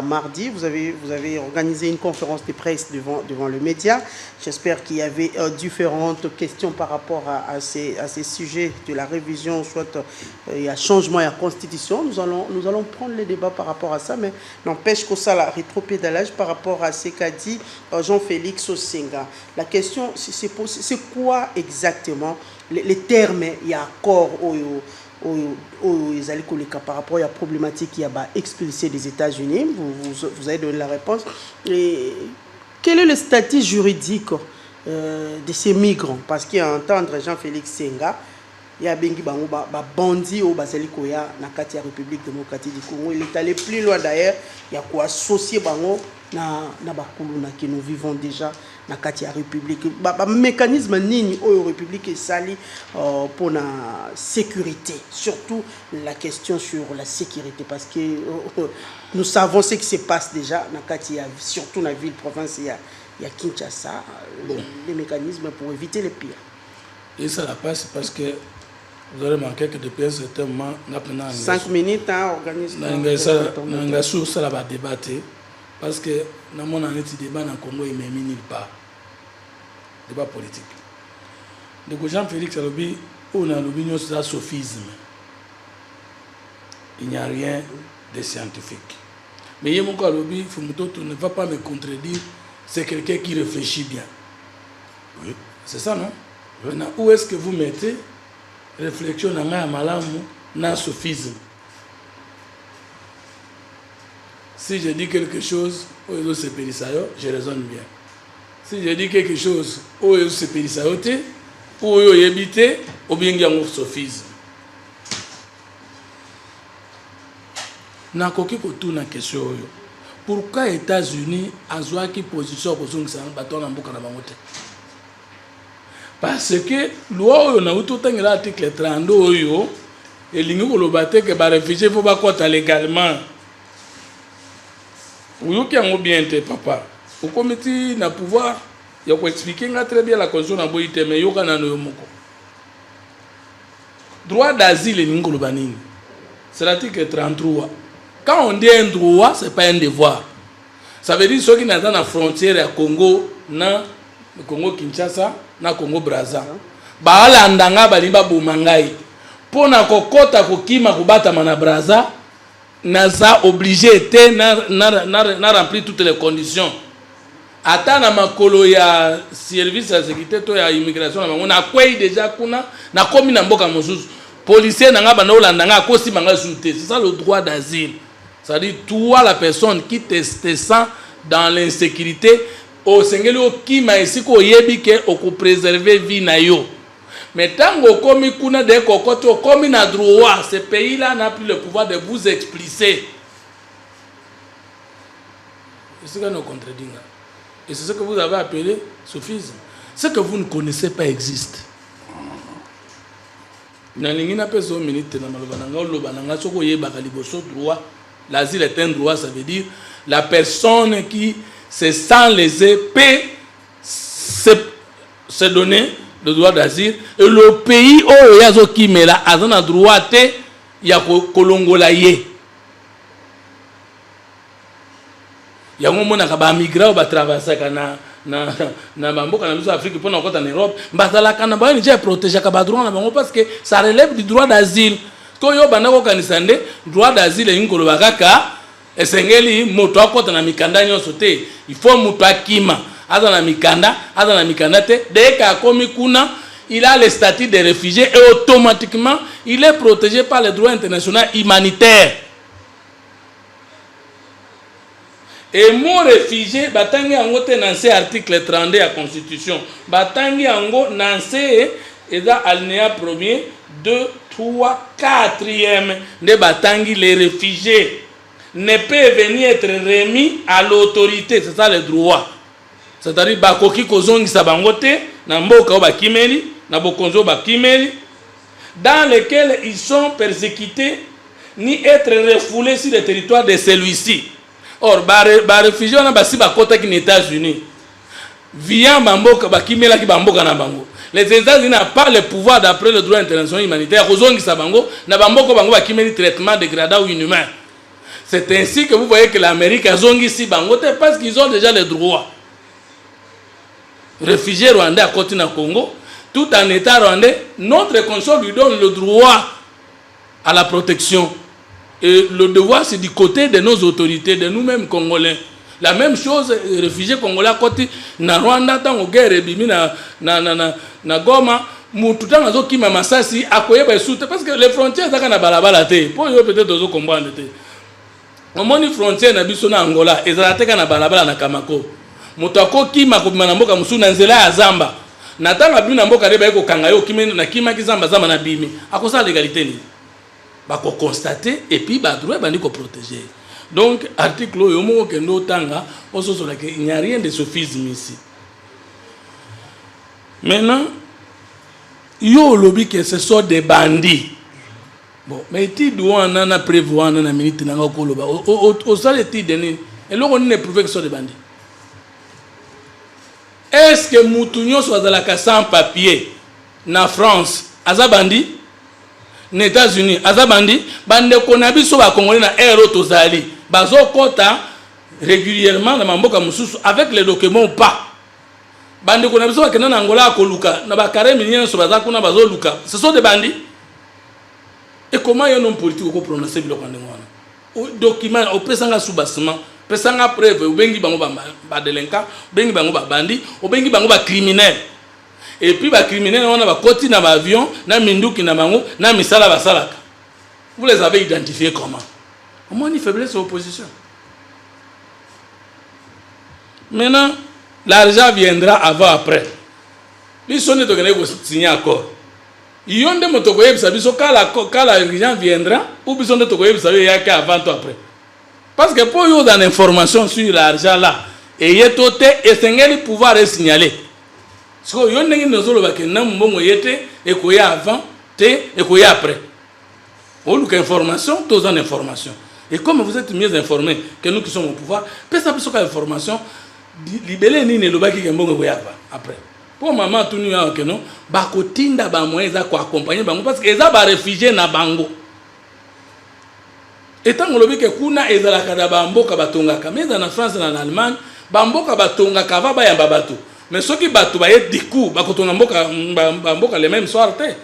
mardi, vous avez organisé une conférence de presse devant le média. J'espère qu'il y avait différentes questions par rapport à ces sujets de la révision, soit il y a changement et la constitution. Nous allons prendre les débats par rapport à ça, mais n'empêche que ça, la rétropédalage par rapport à ce qu'a dit Jean-Félix Osenga. La question, c'est quoi exactement les termes, il y a accord par rapport à la problématique qui a expulsé des États-Unis. Vous avez donné la réponse. Et quel est le statut juridique de ces migrants? Parce qu'il y a entendre Jean-Félix Senga, il y a bengi bango bandi au basalikoya na kati ya République démocratique du Congo. Il est allé plus loin d'ailleurs, il y a quoi associer bango na bakuluna que nous vivons déjà na kati ya République. Mécanisme nini au République et sali pour la sécurité, surtout la question sur la sécurité, parce que nous savons ce qui se passe déjà na kati ya, surtout dans la ville province il y a Kinshasa, les mécanismes pour éviter le pire. Et ça la passe parce que vous aurez manqué que depuis un certain moment, 5 minutes, organisme. Ça va débattre parce que dans mon année de débat dans le Congo, il ne met nulle part. Débat politique. Donc Jean-Félix Alobi, on a l'opinion sur le sophisme. Il n'y a rien de scientifique. Mais il y a mon Alobi, tu ne vas pas me contredire, c'est quelqu'un qui réfléchit bien. Oui. C'est ça, non? Oui. Maintenant, où est-ce que vous mettez réflexion dans la malamu, dans le sophisme? Si je dis quelque chose, je raisonne bien. Si je dis quelque chose, ou éviter, ou bien il y a un sophisme. Nakoki kotu na question. Pourquoi les États-Unis ont une position pour le bâton en boucle? Parce que loi on a tout l'article 32 et l'ingu ko lobate que ba réfugié faut pas quoi légalement. Ou qui a bien été papa. Au comité na pouvoir il faut expliquer très bien la constitution na boité mais yoka na no moko. Droit d'asile l'ingu ko lobanini. C'est l'article 33. Quand on dit un droit, c'est pas un devoir. Ça veut dire ceux qui sont dans la frontière à Congo, na Congo Kinshasa, na Congo Brazza. Ba alandanga balimba bumangai. Pona kokota kokima kubata mana Brazza, naza obligé était na remplir toutes les conditions. Ata na makolo ya service de sécurité to ya immigration na bango na kwei déjà kuna na komi na mboka mosusu. Policier nanga bana olandanga kosi manga souté. C'est ça le droit d'asile. C'est-à-dire, toi, la personne qui te sent dans l'insécurité, au Seigneur qui m'a ici qu'on yébike au préserver vie na yo. Mais tant que comme kuna de kokoto comme na droit, ce pays-là n'a plus le pouvoir de vous expliquer. C'est ce que nous contredisons. Et c'est ce que vous avez appelé sophisme. Ce que vous ne connaissez pas existe. L'asile est un droit, ça veut dire la personne qui se sent lésée peut se donner le droit d'asile. Et le pays où il y a ce qui met là, a un droit, il y a Kolongolaye. Il y a un moment où il y a un migrant qui va traverser na Afrique pour en Europe. Parce que ça relève du droit d'asile. Koyo banako kanisande droit d'asile ingolo bakaka esengeli moto akota na mikanda nyonso te il faut moto akima aza na mikanda te dès ka komi kuna il a le statut de réfugié et automatiquement il est protégé par le droit international humanitaire. Et mon réfugié batangi ango te nanse article 32 de la constitution batangi ango nanse eza alinéa premier 2 3 4e de batangi les réfugiés ne peut venir être remis à l'autorité, c'est ça le droit. C'est-à-dire bakoki kozongi sabangote na mboka bakimeli na bokonzo bakimeli dans lesquels ils sont persécutés ni être refoulés sur le territoire de celui-ci. Or ba réfugiés na basi bakota ki États-Unis via bamboka bakimela ki bamboka na bango Les États-Unis n'ont pas le pouvoir d'après le droit international humanitaire. Traitement dégradant ou inhumain. C'est ainsi que vous voyez que l'Amérique a zongi si bangote parce qu'ils ont déjà les droits. Réfugiés rwandais à côté du Congo, tout en état rwandais, notre constitution lui donne le droit à la protection. Et le devoir, c'est du côté de nos autorités, de nous-mêmes Congolais. La même chose, réfugiés congolais à côté, na Rwanda, dans la guerre, na Goma, tout le temps, qui m'a massacré, à quoi parce que les frontières, ça na balabala te. Pour eux, peut-être, ils comprendre. Au moins, les frontières, na biso na Angola, ils ont na balabala na Kamako. Mutako qui m'a coupé na mboka musu na nzela ya Zamba. Natanga bi na mboka reba eko kangayo kimi na kima kizamba zamba na bimi. Akosa légalité ni. Ba ko constater et puis ba droit ba ni ko protéger. Donc article yo mo ke ndo tanga ososo la que il n'y a rien de sophisme ici. Maintenant yo lobby que ce sont des bandits. Bon, mais tu dois en a prévoir na minute na ko loba. Au sale ti deni et là on ne prouver que ce sont des bandits. Est-ce que Moutounio soit sans papier na France, azabandi, na États-Unis, azabandi, bande konabi so ba Congolais na aéro tozali, bazo kota régulièrement na mamboka mususu avec les documents ou pas. Bande konabi so ba kena na Angola akoluka, na ba carré minien so baza kuna bazo luka. Ce sont des bandits. Et comment y a un homme politique ko prononcer biloko ndengwana? O document o pesanga sous-bassement. Pesanga preuve ubengi bango ba delinquant, bengi bango ba bandi, ubengi bango ba criminel. Et puis ba criminel on a ba koti na ba avion, na minduki na bango, na misala ba salaka. Vous les avez identifiés comment? Au moins une faiblesse de l'opposition. Maintenant, l'argent viendra avant après. Ils sont de signer accord. Ils ont des motokoyeb sabiso quand l'argent viendra ou besoin de tokoyeb sabiso yaka avant ou après. Parce que pour vous dans l'information sur l'argent là, et y a tout et c'est pouvoir signaler. Parce que vous avez une chose que nous et qu'il y a avant, et qu'il y a après. Vous avez une information, tous en information. Et comme vous êtes mieux informés que nous qui sommes au pouvoir, peut-être que cette information, libérez ni le baki qui est après. Pour maman tout nous que non, bakotinda ba moyens za ko accompagner bango parce que les a ba réfugiés na bango. Étant que que kuna ezalaka da bamboka batongaka mais en France et en Allemagne bamboka batongaka va ba yamba bato mais ceux qui bato ba yé diku bakotonga mboka les mêmes soir té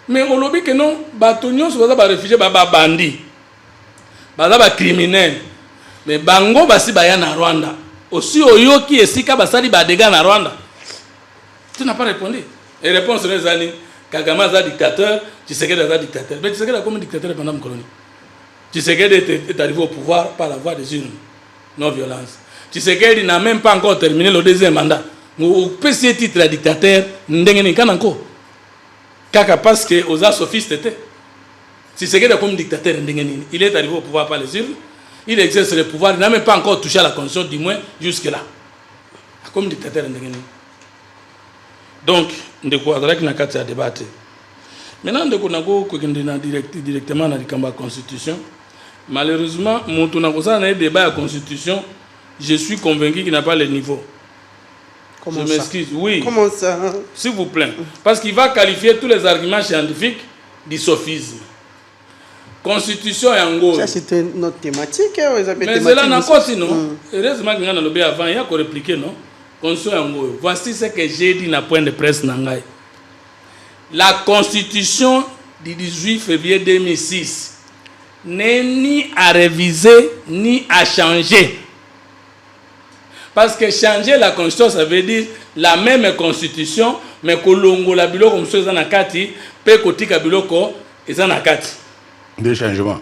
mais on lobi que non bato nyonso baza ba réfugié ba bandi baza ba criminel mais bango basi ba ya na Rwanda aussi oyoki esika basali ba dégâts na Rwanda. Tu n'as pas répondu. Et réponse les années Kagame est dictateur, Tshisekedi est dictateur. Mais Tshisekedi a comme dictateur pendant la colonie. Tshisekedi est arrivé au pouvoir par la voie des urnes, non-violence. Tshisekedi n'a même pas encore terminé le deuxième mandat. Au PC titre de dictateur, parce que aux sophistes étaient. Tshisekedi est comme dictateur, il est arrivé au pouvoir par les urnes, il exerce le pouvoir, il n'a même pas encore touché à la constitution, du moins jusque-là. Comme dictateur. Donc, nous avons débattu. Maintenant, nous avons directement dans la Constitution. Malheureusement, mon débat à la Constitution, je suis convaincu qu'il n'a pas le niveau. Comment je m'excuse. Oui. Comment ça? S'il vous plaît. Parce qu'il va qualifier tous les arguments scientifiques du sophisme. Constitution et en gros. Ça, c'était notre thématique. Mais c'est là encore sinon. Heureusement qu'il y a un lobby avant, il y a qu'à répliquer, non? Constitution et en gros. Voici ce que j'ai dit dans le point de presse Nangaï. La Constitution du 18 février 2006 n'est ni à réviser ni à changer. Parce que changer la Constitution, ça veut dire la même Constitution, mais que l'ongo la biloko comme ça na kati, pe kotika biloko eza na kati. Des changements.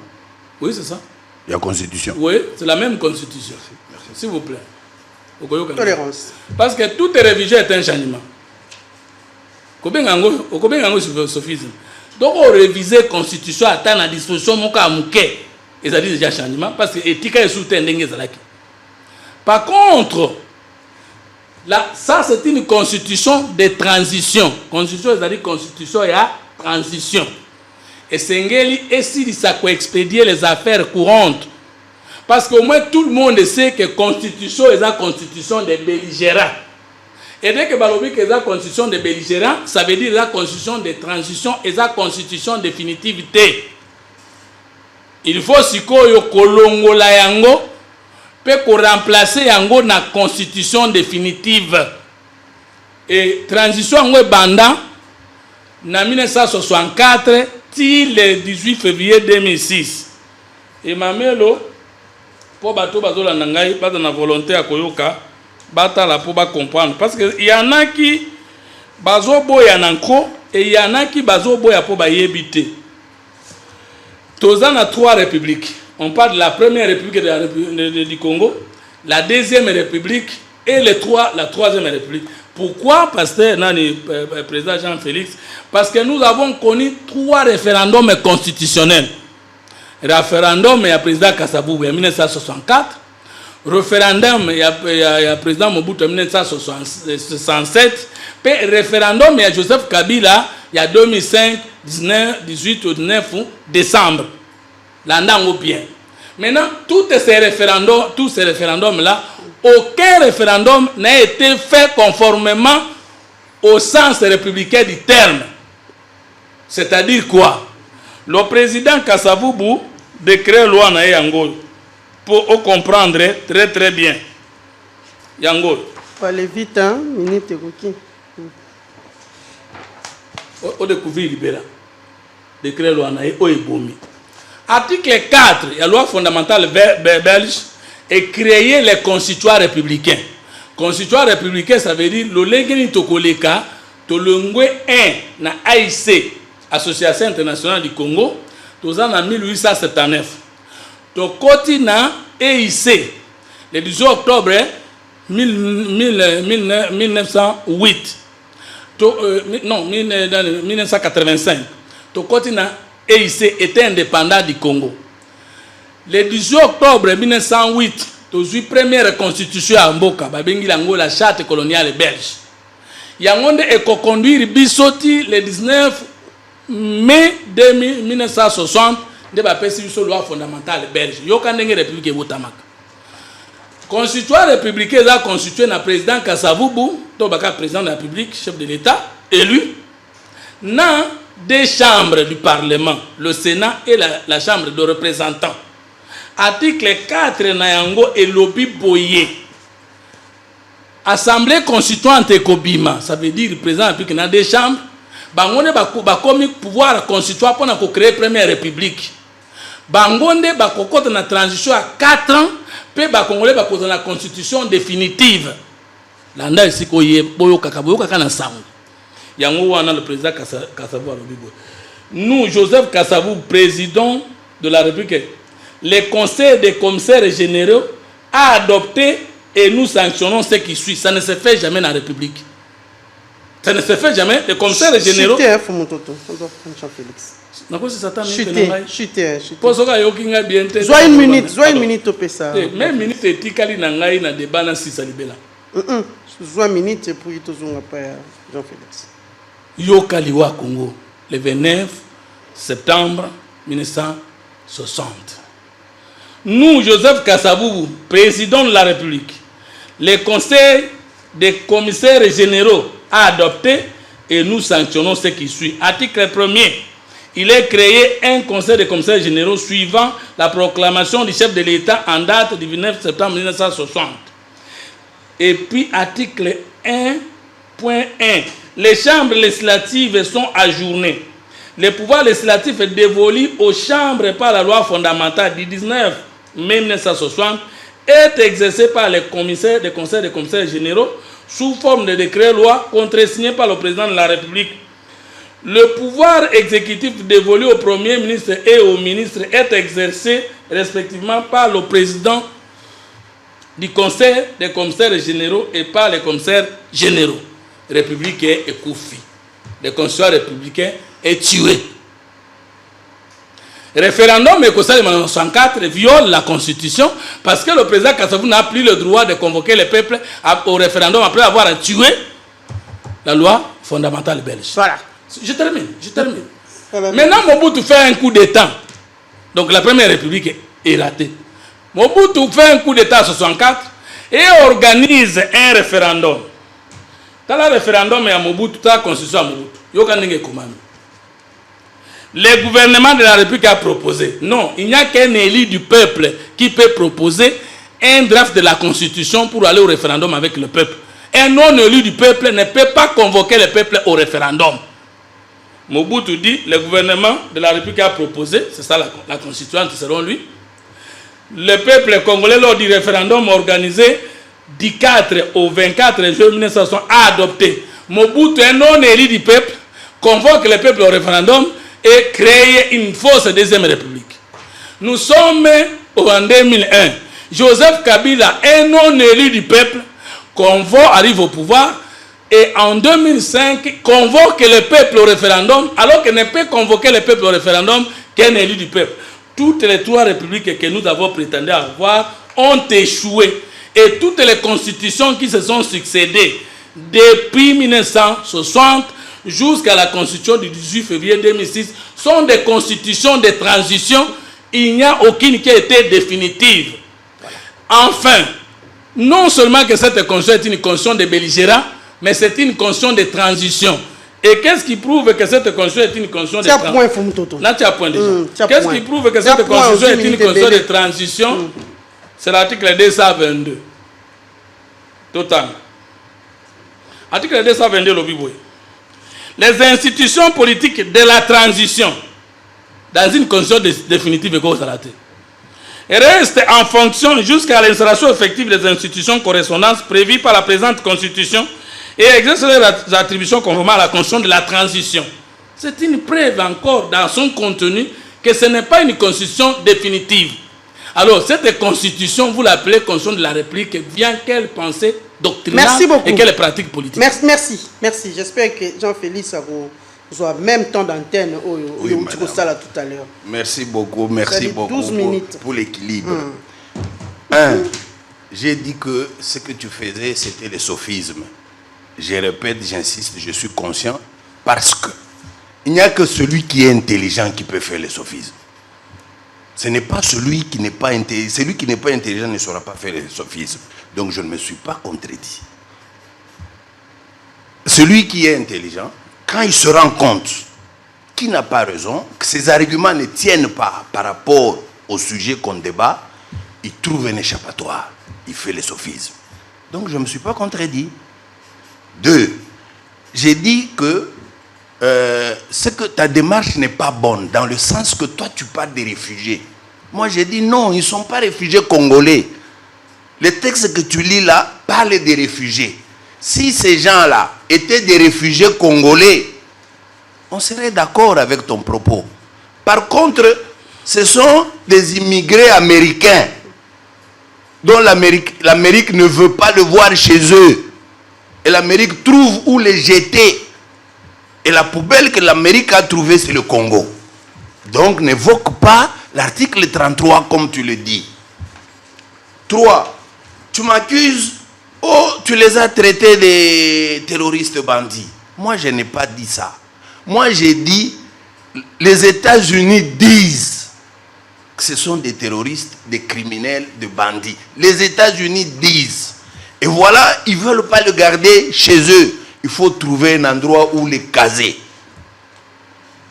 Oui, c'est ça. Il y a Constitution. Oui, c'est la même Constitution. S'il vous plaît. Tolérance. Parce que toute révision est un changement. Kobengango sophisme. Donc on révise la Constitution à la disposition moka muke. Et ça dit déjà changement parce que éthique est soutenu ngezalaki. Par contre, là, ça c'est une constitution de transition. Constitution, c'est-à-dire constitution et à transition. Et Sengeli est si ça peut expédier les affaires courantes. Parce qu'au moins tout le monde sait que constitution est la constitution des belligérants. Et dès que balobi que la constitution de belligérant, ça veut dire la constitution de transition et la constitution définitivité. Il faut sikoyo kolongola yango pe ko remplacer yango na constitution définitive. Et transition yango banda na 1964 ti le 18 février 2006. Et mamelo pour bato bazola nangai pas na volonté à koyoka bata la pour comprendre parce que il y en a qui bazo boya nanko et il y en a qui bazo boya pour bayebité. Tozan a 3 républiques. On parle de la première république du Congo, la deuxième république et la troisième république. Pourquoi, pasteur président Jean-Félix? Parce que nous avons connu 3 référendums constitutionnels. Référendum, il y a président Kasavubu en 1964. Référendum, il y a président Mobutu en 1967. Puis référendum, il y a Joseph Kabila, il y a 2005, 18 ou 19 décembre. L'andango bien. Maintenant, tous ces référendums-là, aucun référendum n'a été fait conformément au sens républicain du terme. C'est-à-dire quoi? Le président Kasavubu décret loi na Yango pour comprendre très très bien. Yango. Faut aller vite, hein? Minute Ruki. Au découvrir libéral. Décret loi na Oebomi. Article 4, la loi fondamentale belge est créer les constituants républicains. Constituants républicains, ça veut dire le lengeni tokoleka to lengwe 1 na AIC, Association internationale du Congo, tous en 1879. To koti na EIC, le 18 octobre 1908. Non, 1985. To koti na EIC était indépendant du Congo. Le 18 octobre 1908, la première constitution à Mboka, la charte coloniale belge. Yangonde est conduire Bissoti le 19 mai 1960 de la loi fondamentale belge. Yokandenge république Botamak. Constituant républicain est constitué par le président Kasavubu, président de la République, chef de l'État, élu, dans 2 chambres du Parlement, le Sénat et la Chambre de représentants. Article 4 Nayango et Lobi Boye. Assemblée constituante Kobima, ça veut dire le président de la République dans 2 chambres. Bangonde bakomi pouvoir constituant pour créer la première république. Bangonde bakokote na transition à 4 ans, puis bakongolais bakote na constitution définitive. Landa ici koye boyo kaka na sango. Yango wana le président Kasavubu Alobibo. Nous, Joseph Kasavubu, président de la République, le conseil des commissaires généraux a adopté et nous sanctionnons ce qui suit. Ça ne se fait jamais dans la République. Ça ne se fait jamais. Les commissaires généraux. Chuter. Sois une minute au PSA. Même minute est tikali na ngai na débat na sisa libela. Sois minute pour y tozonga pa Jean-Félix. Yokaliwa Congo, le 29 septembre 1960. Nous, Joseph Kasavubu, président de la République, le conseil des commissaires généraux a adopté et nous sanctionnons ce qui suit. Article 1er, il est créé un conseil des commissaires généraux suivant la proclamation du chef de l'État en date du 29 septembre 1960. Et puis, article 1.1, les chambres législatives sont ajournées. Le pouvoir législatif est dévolu aux chambres par la loi fondamentale du 19 mai 1960 est exercé par les commissaires des conseils des commissaires généraux sous forme de décret-loi contresigné par le président de la République. Le pouvoir exécutif dévolu au Premier ministre et au ministre est exercé respectivement par le président du conseil des commissaires généraux et par les commissaires généraux républicains et Koufi. Le constituant républicain est tué. Référendum et conseil de 1964 viole la constitution parce que le président Kasavubu n'a plus le droit de convoquer le peuple au référendum après avoir tué la loi fondamentale belge. Voilà. Je termine. Maintenant, Mobutu fait un coup d'État. Donc la première république est ratée. Mobutu fait un coup d'État en 1964 et organise un référendum. le référendum est à Mobutu, la constitution à Mobutu. Le gouvernement de la République a proposé. Non, il n'y a qu'un élu du peuple qui peut proposer un draft de la constitution pour aller au référendum avec le peuple. Un non-élu du peuple ne peut pas convoquer le peuple au référendum. Mobutu dit, le gouvernement de la République a proposé, c'est ça la constituante selon lui, le peuple congolais lors du référendum organisé du 4 au 24 juin 1960 a adopté. Mobutu, un non-élu du peuple, convoque le peuple au référendum et crée une fausse deuxième république. Nous sommes en 2001. Joseph Kabila, un non-élu du peuple, arrive au pouvoir et en 2005 convoque le peuple au référendum alors qu'il ne peut convoquer le peuple au référendum qu'un élu du peuple. Toutes les 3 républiques que nous avons prétendu avoir ont échoué. Et toutes les constitutions qui se sont succédées depuis 1960 jusqu'à la constitution du 18 février 2006 sont des constitutions de transition. Il n'y a aucune qui a été définitive. Enfin, non seulement que cette constitution est une constitution de belligérants, mais c'est une constitution de transition. Et qu'est-ce qui prouve que cette constitution est une constitution de transition? Là, tu as point déjà. Qu'est-ce qui prouve que cette constitution est une constitution de transition? C'est l'article 222. Total. Article 222, l'Obiboé. Les institutions politiques de la transition, dans une constitution définitive et cause-à-la-tête, restent en fonction jusqu'à l'installation effective des institutions correspondantes prévues par la présente constitution et exercent leurs attributions conformément à la constitution de la transition. C'est une preuve encore dans son contenu que ce n'est pas une constitution définitive. Alors, cette constitution, vous l'appelez constitution de la République, vient quelle pensée doctrinale et quelle pratique politique? Merci. J'espère que Jean-Félix a soit même temps d'antenne oui, tout à l'heure. Merci beaucoup pour l'équilibre. 1. J'ai dit que ce que tu faisais, c'était le sophisme. Je répète, j'insiste, je suis conscient, parce que il n'y a que celui qui est intelligent qui peut faire le sophisme. Ce n'est pas celui qui n'est pas intelligent. Celui qui n'est pas intelligent ne saura pas faire le sophisme. Donc je ne me suis pas contredit. Celui qui est intelligent, quand il se rend compte qu'il n'a pas raison, que ses arguments ne tiennent pas par rapport au sujet qu'on débat, il trouve un échappatoire. Il fait le sophisme. Donc je ne me suis pas contredit. 2. J'ai dit que ta démarche n'est pas bonne, dans le sens que toi tu parles des réfugiés. Moi j'ai dit non, ils ne sont pas réfugiés congolais. Les textes que tu lis là parlent des réfugiés. Si ces gens-là étaient des réfugiés congolais, on serait d'accord avec ton propos. Par contre, ce sont des immigrés américains dont l'Amérique ne veut pas le voir chez eux. Et l'Amérique trouve où les jeter. Et la poubelle que l'Amérique a trouvée, c'est le Congo. Donc, n'évoque pas l'article 33 comme tu le dis. 3. Tu m'accuses, tu les as traités des terroristes bandits. Moi, je n'ai pas dit ça. Moi, j'ai dit, les États-Unis disent que ce sont des terroristes, des criminels, des bandits. Les États-Unis disent. Et voilà, ils ne veulent pas le garder chez eux. Il faut trouver un endroit où les caser.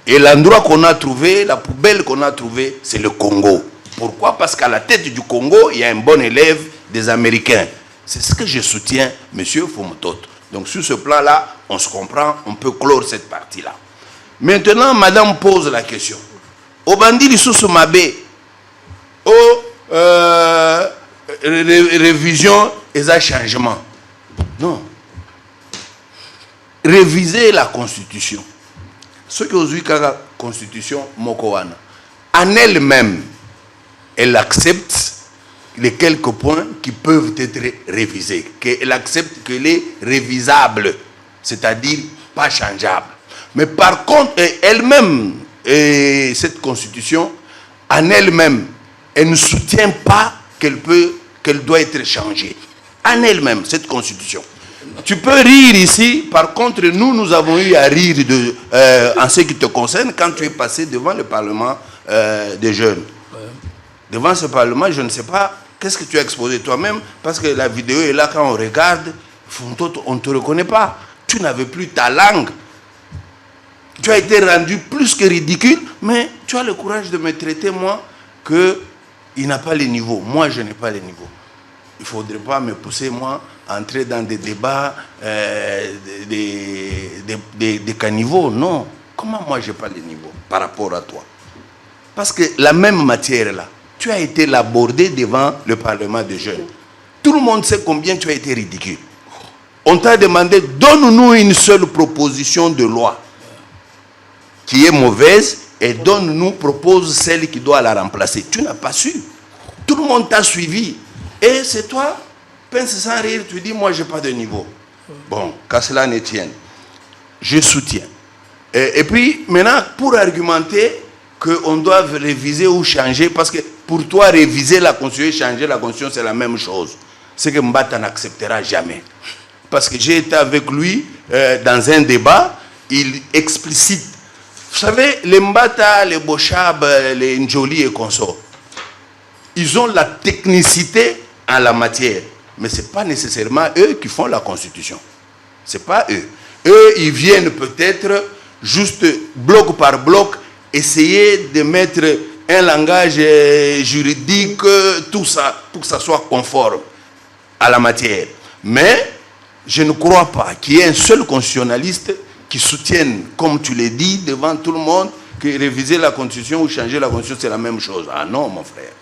Et l'endroit qu'on a trouvé, la poubelle qu'on a trouvée, c'est le Congo. Pourquoi? Parce qu'à la tête du Congo, il y a un bon élève des Américains. C'est ce que je soutiens, M. Fomotot. Donc sur ce plan-là, on se comprend, on peut clore cette partie-là. Maintenant, madame pose la question. Au bandit du Soussoumabé, révision et à changement. Non. Réviser la Constitution. Ce que vous avez la Constitution Mokowana, en elle-même, elle accepte les quelques points qui peuvent être révisés. Elle accepte qu'elle est révisable, c'est-à-dire pas changeable. Mais par contre, elle-même, cette Constitution, en elle-même, elle ne soutient pas qu'elle doit être changée. En elle-même, cette Constitution. Tu peux rire ici, par contre, nous avons eu à rire en ce qui te concerne quand tu es passé devant le Parlement des jeunes. Devant ce Parlement, je ne sais pas, qu'est-ce que tu as exposé toi-même, parce que la vidéo est là, quand on regarde, on ne te reconnaît pas. Tu n'avais plus ta langue. Tu as été rendu plus que ridicule, mais tu as le courage de me traiter, moi, qu'il n'a pas les niveaux. Moi, je n'ai pas les niveaux. Il ne faudrait pas me pousser, moi, à entrer dans des débats, des caniveaux. Non. Comment moi, je n'ai pas les niveaux par rapport à toi? Parce que la même matière, là, tu as été l'abordé devant le Parlement des jeunes. Tout le monde sait combien tu as été ridicule. On t'a demandé, donne-nous une seule proposition de loi qui est mauvaise et donne-nous, propose celle qui doit la remplacer. Tu n'as pas su. Tout le monde t'a suivi. Et c'est toi, pince sans rire, tu dis, moi, je n'ai pas de niveau. Bon, qu'à cela ne tienne, je soutiens. Et puis, maintenant, pour argumenter qu'on doit réviser ou changer, parce que pour toi, réviser la Constitution, changer la Constitution, c'est la même chose. C'est que Mbata n'acceptera jamais. Parce que j'ai été avec lui dans un débat, il explicite. Vous savez, les Mbata, les Bochab, les Njoli et consorts, ils ont la technicité en la matière. Mais ce n'est pas nécessairement eux qui font la Constitution. Ce n'est pas eux. Eux, ils viennent peut-être juste bloc par bloc essayer de mettre un langage juridique, tout ça, pour que ça soit conforme à la matière. Mais je ne crois pas qu'il y ait un seul constitutionnaliste qui soutienne, comme tu l'as dit, devant tout le monde, que réviser la Constitution ou changer la Constitution, c'est la même chose. Ah non, mon frère.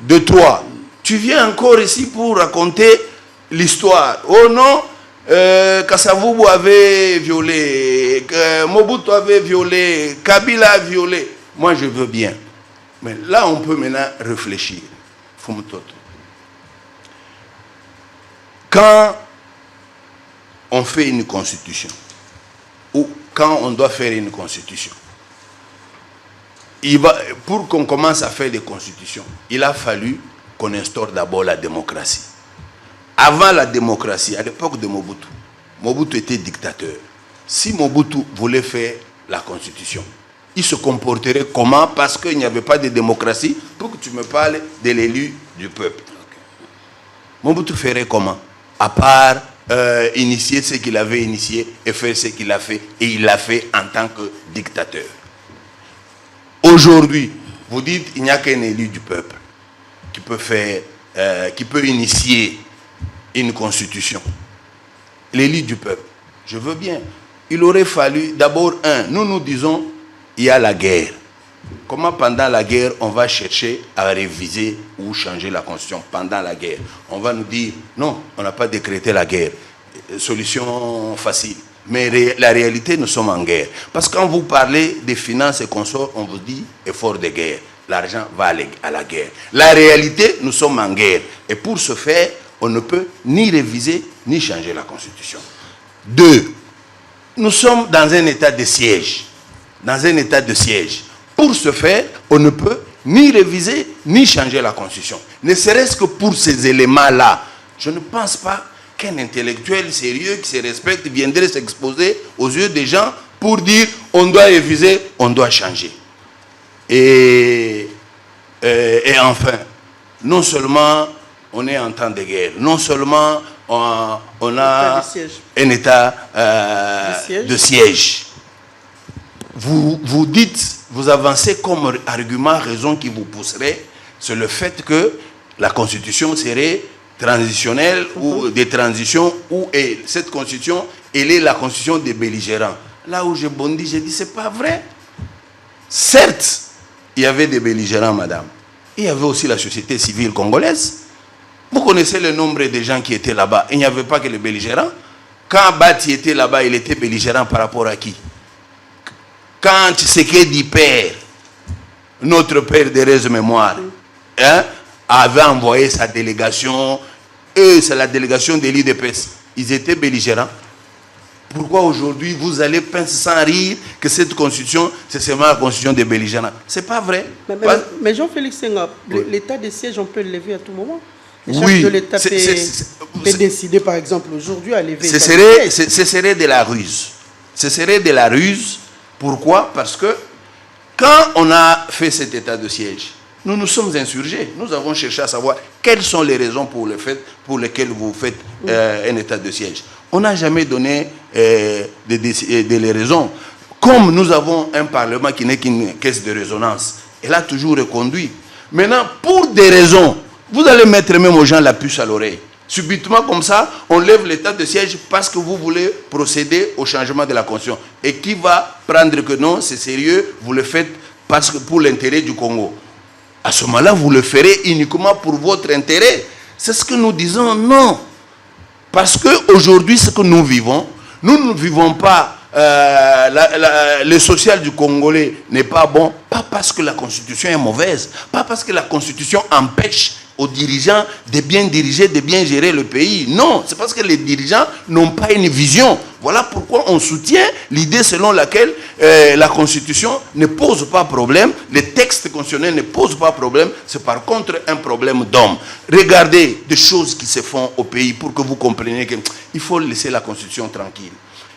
De toi, tu viens encore ici pour raconter l'histoire. Oh non, Kasavubu avait violé, Mobutu avait violé, Kabila a violé. Moi, je veux bien. Mais là, on peut maintenant réfléchir. Quand on fait une constitution, ou quand on doit faire une constitution, pour qu'on commence à faire des constitutions, il a fallu qu'on instaure d'abord la démocratie. Avant la démocratie, à l'époque de Mobutu, Mobutu était dictateur. Si Mobutu voulait faire la constitution, il se comporterait comment? Parce qu'il n'y avait pas de démocratie. Pour que tu me parles de l'élu du peuple. Mobutu ferait comment? À part initier ce qu'il avait initié et faire ce qu'il a fait. Et il l'a fait en tant que dictateur. Aujourd'hui, vous dites qu'il n'y a qu'un élu du peuple qui peut faire, qui peut initier une constitution. L'élu du peuple, je veux bien. Il aurait fallu d'abord nous disons il y a la guerre. Comment pendant la guerre on va chercher à réviser ou changer la constitution pendant la guerre? On va nous dire non, on n'a pas décrété la guerre. Solution facile. Mais la réalité, nous sommes en guerre. Parce que quand vous parlez des finances et consorts, on vous dit effort de guerre. L'argent va à la guerre. La réalité, nous sommes en guerre. Et pour ce faire, on ne peut ni réviser ni changer la constitution. 2. Nous sommes dans un état de siège. Dans un état de siège. Pour ce faire, on ne peut ni réviser ni changer la constitution. Ne serait-ce que pour ces éléments-là, je ne pense pas qu'un intellectuel sérieux qui se respecte viendrait s'exposer aux yeux des gens pour dire on doit réviser, on doit changer. Et enfin, non seulement on est en temps de guerre, non seulement on a un état de siège. Vous dites, vous avancez comme argument, raison qui vous pousserait, c'est le fait que la Constitution serait transitionnelle ou des transitions, où cette Constitution, elle est la Constitution des belligérants. Là où je bondis, j'ai dit, c'est pas vrai. Certes, il y avait des belligérants, madame. Il y avait aussi la société civile congolaise. Vous connaissez le nombre de gens qui étaient là-bas. Il n'y avait pas que les belligérants. Quand Bati était là-bas, il était belligérant par rapport à qui? Quand Tshisekedi père, notre père d'heureuse mémoire, avait envoyé sa délégation, c'est la délégation de l'IDPS, ils étaient belligérants. Pourquoi aujourd'hui vous allez penser sans rire que cette constitution, c'est seulement la constitution des belligérants? C'est pas vrai. Mais Jean-Félix Senghor, l'état de siège, on peut le lever à tout moment. Le chef Oui, de l'État peut décider, par exemple, aujourd'hui à lever. Ce serait de la ruse. Ce serait de la ruse. Pourquoi? Parce que quand on a fait cet état de siège, nous nous sommes insurgés. Nous avons cherché à savoir quelles sont les raisons pour lesquelles vous faites un état de siège. On n'a jamais donné les raisons. Comme nous avons un parlement qui n'est qu'une caisse de résonance, elle a toujours reconduit. Maintenant, pour des raisons, vous allez mettre même aux gens la puce à l'oreille. Subitement, comme ça, on lève l'état de siège parce que vous voulez procéder au changement de la Constitution. Et qui va prendre que non, c'est sérieux, vous le faites parce que pour l'intérêt du Congo. À ce moment-là, vous le ferez uniquement pour votre intérêt. C'est ce que nous disons, non. Parce qu'aujourd'hui, ce que nous ne vivons pas, le social du Congolais n'est pas bon, pas parce que la Constitution est mauvaise, pas parce que la Constitution empêche aux dirigeants de bien diriger, de bien gérer le pays. Non, c'est parce que les dirigeants n'ont pas une vision. Voilà pourquoi on soutient l'idée selon laquelle la Constitution ne pose pas problème, les textes constitutionnels ne posent pas problème, c'est par contre un problème d'homme. Regardez des choses qui se font au pays pour que vous compreniez qu'il faut laisser la Constitution tranquille.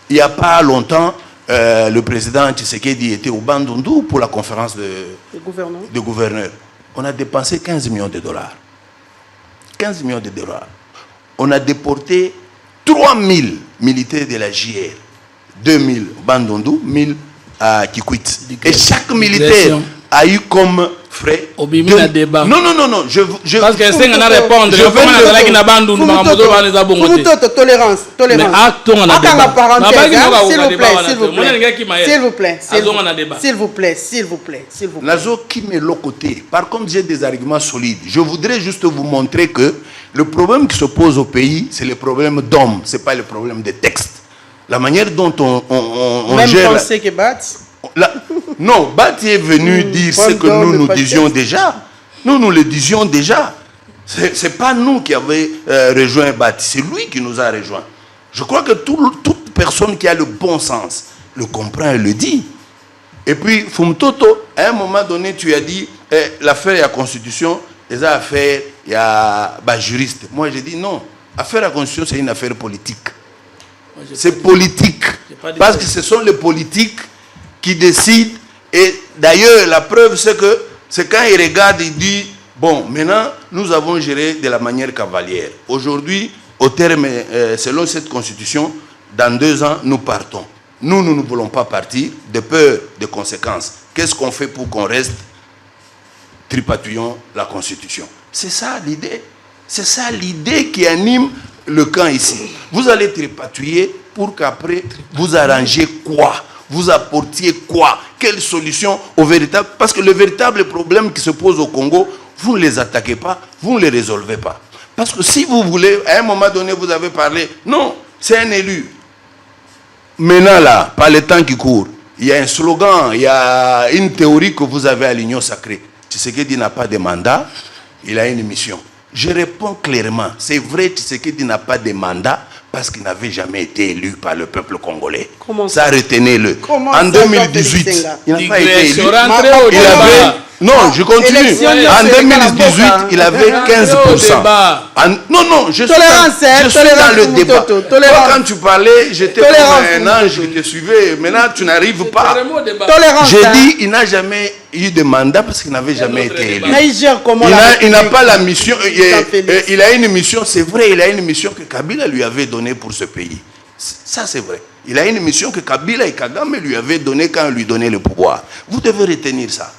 Il n'y a pas longtemps, le président Tshisekedi était au Bandundu pour la conférence de gouverneurs. On a dépensé 15 millions de dollars. 15 millions de dollars. On a déporté 3000 militaires de la JR. 2000 au Bandundu, 1000 à Kikwit. Et chaque militaire a eu comme frais. Débat. Non. Parce que c'est qu'on a répondre. Je veux tolérance. S'il vous plaît. Nazo qui met l'autre côté. Par contre, j'ai des arguments solides. Je voudrais juste vous montrer que le problème qui se pose au pays, c'est le problème d'hommes, c'est pas le problème des textes. La manière dont on même gère. Penser que Non, Bati est venu dire ce que nous disions déjà. Nous le disions déjà. Ce n'est pas nous qui avons rejoint Bati, c'est lui qui nous a rejoints. Je crois que toute personne qui a le bon sens le comprend et le dit. Et puis, Fumtoto, à un moment donné, tu as dit l'affaire et la Constitution, les affaires, il y a juriste. Moi, j'ai dit non. L'affaire et la Constitution, c'est une affaire politique. C'est politique. Parce que ce sont les politiques qui décide. Et d'ailleurs, la preuve, c'est que c'est quand il regarde, il dit, bon, maintenant, nous avons géré de la manière cavalière. Aujourd'hui, au terme, selon cette constitution, dans 2 ans, nous partons. Nous ne voulons pas partir, de peur des conséquences. Qu'est-ce qu'on fait pour qu'on reste? Tripatouillons la constitution. C'est ça l'idée. C'est ça l'idée qui anime le camp ici. Vous allez tripatouiller pour qu'après, vous arrangez quoi? Vous apportiez quoi? Quelle solution au véritable? Parce que le véritable problème qui se pose au Congo, vous ne les attaquez pas, vous ne les résolvez pas. Parce que si vous voulez, à un moment donné, vous avez parlé, non, c'est un élu. Maintenant là, par le temps qui court, il y a un slogan, il y a une théorie que vous avez à l'Union sacrée. Tshisekedi n'a pas de mandat, il a une mission. Je réponds clairement, c'est vrai, Tshisekedi n'a pas de mandat, parce qu'il n'avait jamais été élu par le peuple congolais. Ça, retenez-le. En 2018, il n'a pas été élu. Non, je continue. En 2018, il avait 15%. Non, je suis dans le débat. Quand tu parlais, j'étais comme un ange qui te suivait. Maintenant, tu n'arrives pas. J'ai dit, il n'a jamais eu de mandat parce qu'il n'avait jamais été élu. Il n'a pas la mission. Il a une mission, c'est vrai, il a une mission que Kabila lui avait donnée pour ce pays. Ça, c'est vrai. Il a une mission que Kabila et Kagame lui avaient donnée quand il lui donnait le pouvoir. Vous devez retenir ça.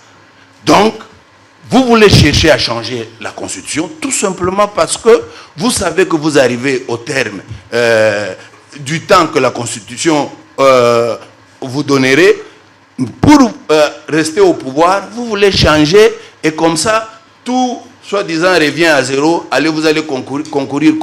Donc, vous voulez chercher à changer la Constitution tout simplement parce que vous savez que vous arrivez au terme du temps que la Constitution vous donnerait pour rester au pouvoir. Vous voulez changer et comme ça, tout, soi-disant, revient à zéro. Allez, vous allez concourir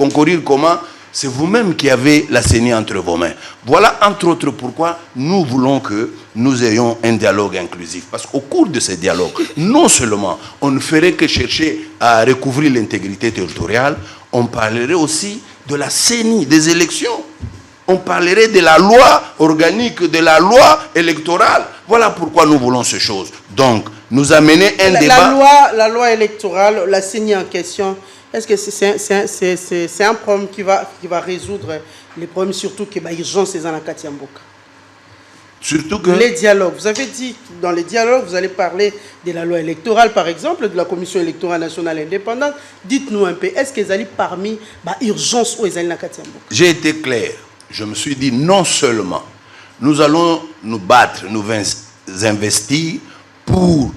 comment? C'est vous-même qui avez la CENI entre vos mains. Voilà, entre autres, pourquoi nous voulons que nous ayons un dialogue inclusif. Parce qu'au cours de ce dialogue, non seulement on ne ferait que chercher à recouvrir l'intégrité territoriale, on parlerait aussi de la CENI, des élections. On parlerait de la loi organique, de la loi électorale. Voilà pourquoi nous voulons ces choses. Donc, nous amener un débat... La loi électorale, la CENI en question... Est-ce que c'est un problème qui va résoudre les problèmes, surtout qui va urgence dans la Katiamboka? Surtout que... Les dialogues. Vous avez dit, dans les dialogues, vous allez parler de la loi électorale, par exemple, de la Commission électorale nationale indépendante. Dites-nous un peu, est-ce qu'ils allaient parmi l'urgence où ils allaient dans la Katiamboka? J'ai été clair. je me suis dit non seulement nous allons nous battre, nous investir pour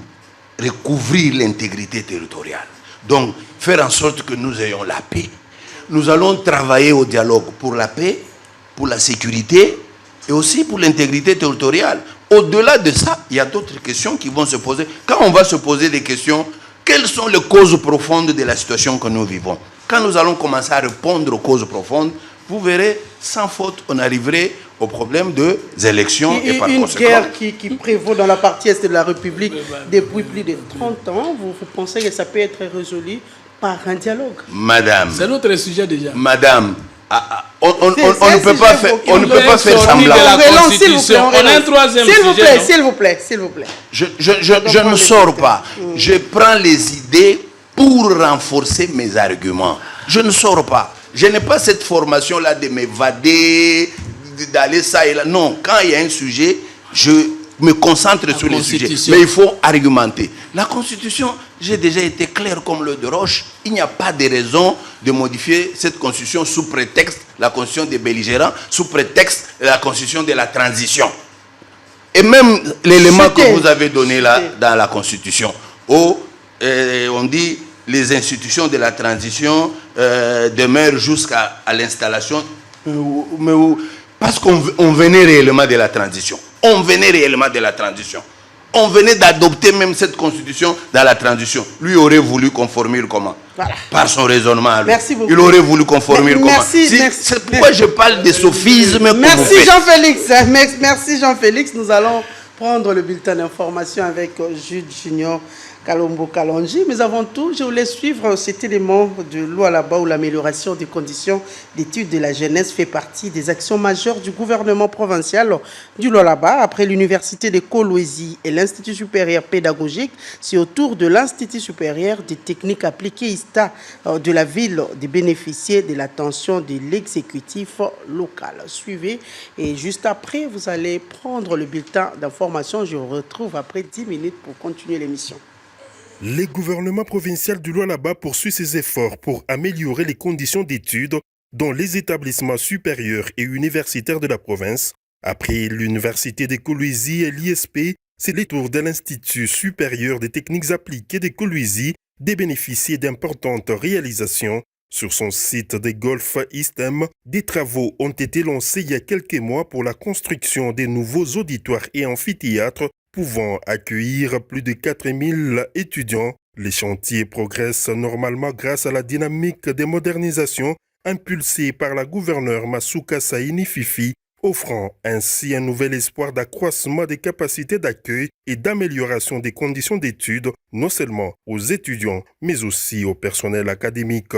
recouvrir l'intégrité territoriale. Donc, faire en sorte que nous ayons la paix. Nous allons travailler au dialogue pour la paix, pour la sécurité et aussi pour l'intégrité territoriale. Au-delà de ça, il y a d'autres questions qui vont se poser. Quand on va se poser des questions, quelles sont les causes profondes de la situation que nous vivons? Quand nous allons commencer à répondre aux causes profondes, vous verrez, sans faute, on arriverait au problème des élections et par conséquent... Une guerre qui prévaut dans la partie est de la République depuis plus de 30 ans, vous pensez que ça peut être résolu par un dialogue? Madame... C'est notre sujet déjà. Madame, on ne peut pas faire semblant. On a un troisième sujet. S'il vous plaît. Je ne sors pas. Je prends les idées pour renforcer mes arguments. Je ne sors pas. Je n'ai pas cette formation-là de m'évader, d'aller ça et là. Non, quand il y a un sujet, je me concentre sur le sujet. Mais il faut argumenter. La Constitution, j'ai déjà été clair comme l'œuf de roche. Il n'y a pas de raison de modifier cette Constitution sous prétexte la Constitution des belligérants, sous prétexte la Constitution de la transition. Et même l'élément que vous avez donné là dans la Constitution, où on dit les institutions de la transition demeurent jusqu'à l'installation, parce qu'on venait réellement de la transition. On venait d'adopter même cette constitution dans la transition. Lui aurait voulu conformer comment? Voilà. Par son raisonnement. Merci beaucoup. Il aurait voulu conformer comment? C'est pourquoi je parle de sophisme. Merci Jean-Félix. Merci Jean-Félix. Nous allons prendre le bulletin d'information avec Jude Junior Kalombo Kalonji. Mais avant tout, je voulais suivre cet élément de Lualaba où l'amélioration des conditions d'études de la jeunesse fait partie des actions majeures du gouvernement provincial du Lualaba. Après l'université de Kolwezi et l'Institut supérieur pédagogique, c'est au tour de l'Institut supérieur des techniques appliquées ISTA de la ville de bénéficier de l'attention de l'exécutif local. Suivez et juste après, vous allez prendre le bulletin d'information. Je vous retrouve après 10 minutes pour continuer l'émission. Le gouvernement provincial du Lualaba poursuit ses efforts pour améliorer les conditions d'études dans les établissements supérieurs et universitaires de la province. Après l'université de Kolwezi et l'ISP, c'est le tour de l'Institut supérieur des techniques appliquées de Kolwezi de bénéficier d'importantes réalisations. Sur son site de golf ISTEM, des travaux ont été lancés il y a quelques mois pour la construction de nouveaux auditoires et amphithéâtres pouvant accueillir plus de 4000 étudiants. Les chantiers progressent normalement grâce à la dynamique de modernisation impulsée par la gouverneure Masuka Saini Fifi, offrant ainsi un nouvel espoir d'accroissement des capacités d'accueil et d'amélioration des conditions d'études, non seulement aux étudiants, mais aussi au personnel académique.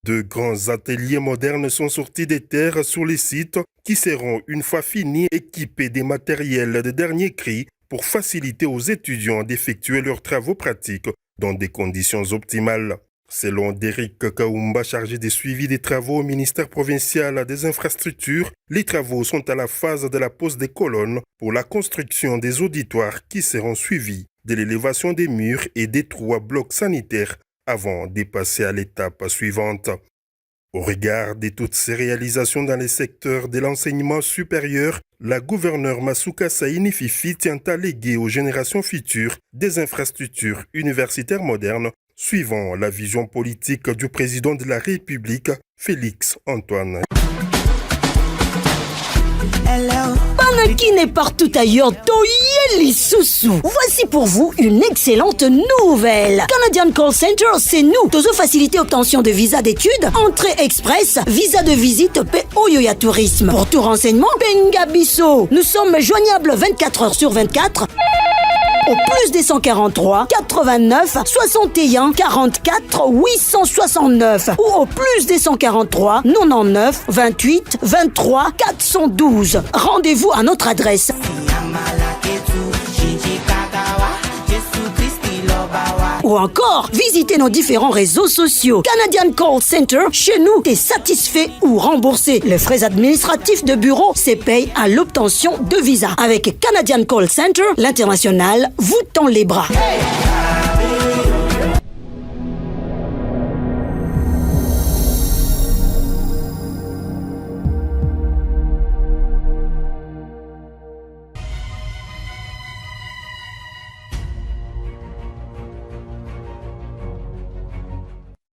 De grands ateliers modernes sont sortis des terres sur les sites qui seront, une fois finis, équipés des matériels de dernier cri pour faciliter aux étudiants d'effectuer leurs travaux pratiques dans des conditions optimales. Selon Derek Kaumba, chargé des suivis des travaux au ministère provincial des infrastructures, les travaux sont à la phase de la pose des colonnes pour la construction des auditoires qui seront suivis de l'élévation des murs et des 3 blocs sanitaires avant de passer à l'étape suivante. Au regard de toutes ces réalisations dans les secteurs de l'enseignement supérieur, la gouverneure Masuka Saini Fifi tient à léguer aux générations futures des infrastructures universitaires modernes suivant la vision politique du président de la République, Félix Antoine. Qui n'est partout ailleurs, Toyeli Soussou. Voici pour vous une excellente nouvelle. Canadian Call Center, c'est nous. Tozo faciliter obtention de visa d'études, entrée express, visa de visite, Oyoya Tourisme. Pour tout renseignement, Bengabiso. Nous sommes joignables 24 heures sur 24. Au plus des 143 89 61 44 869 ou au plus des 143 99 28 23 412. Rendez-vous à notre adresse. Ou encore, visitez nos différents réseaux sociaux. Canadian Call Center, chez nous, t'es satisfait ou remboursé. Les frais administratifs de bureau, c'est paye à l'obtention de visa. Avec Canadian Call Center, l'international vous tend les bras. Hey!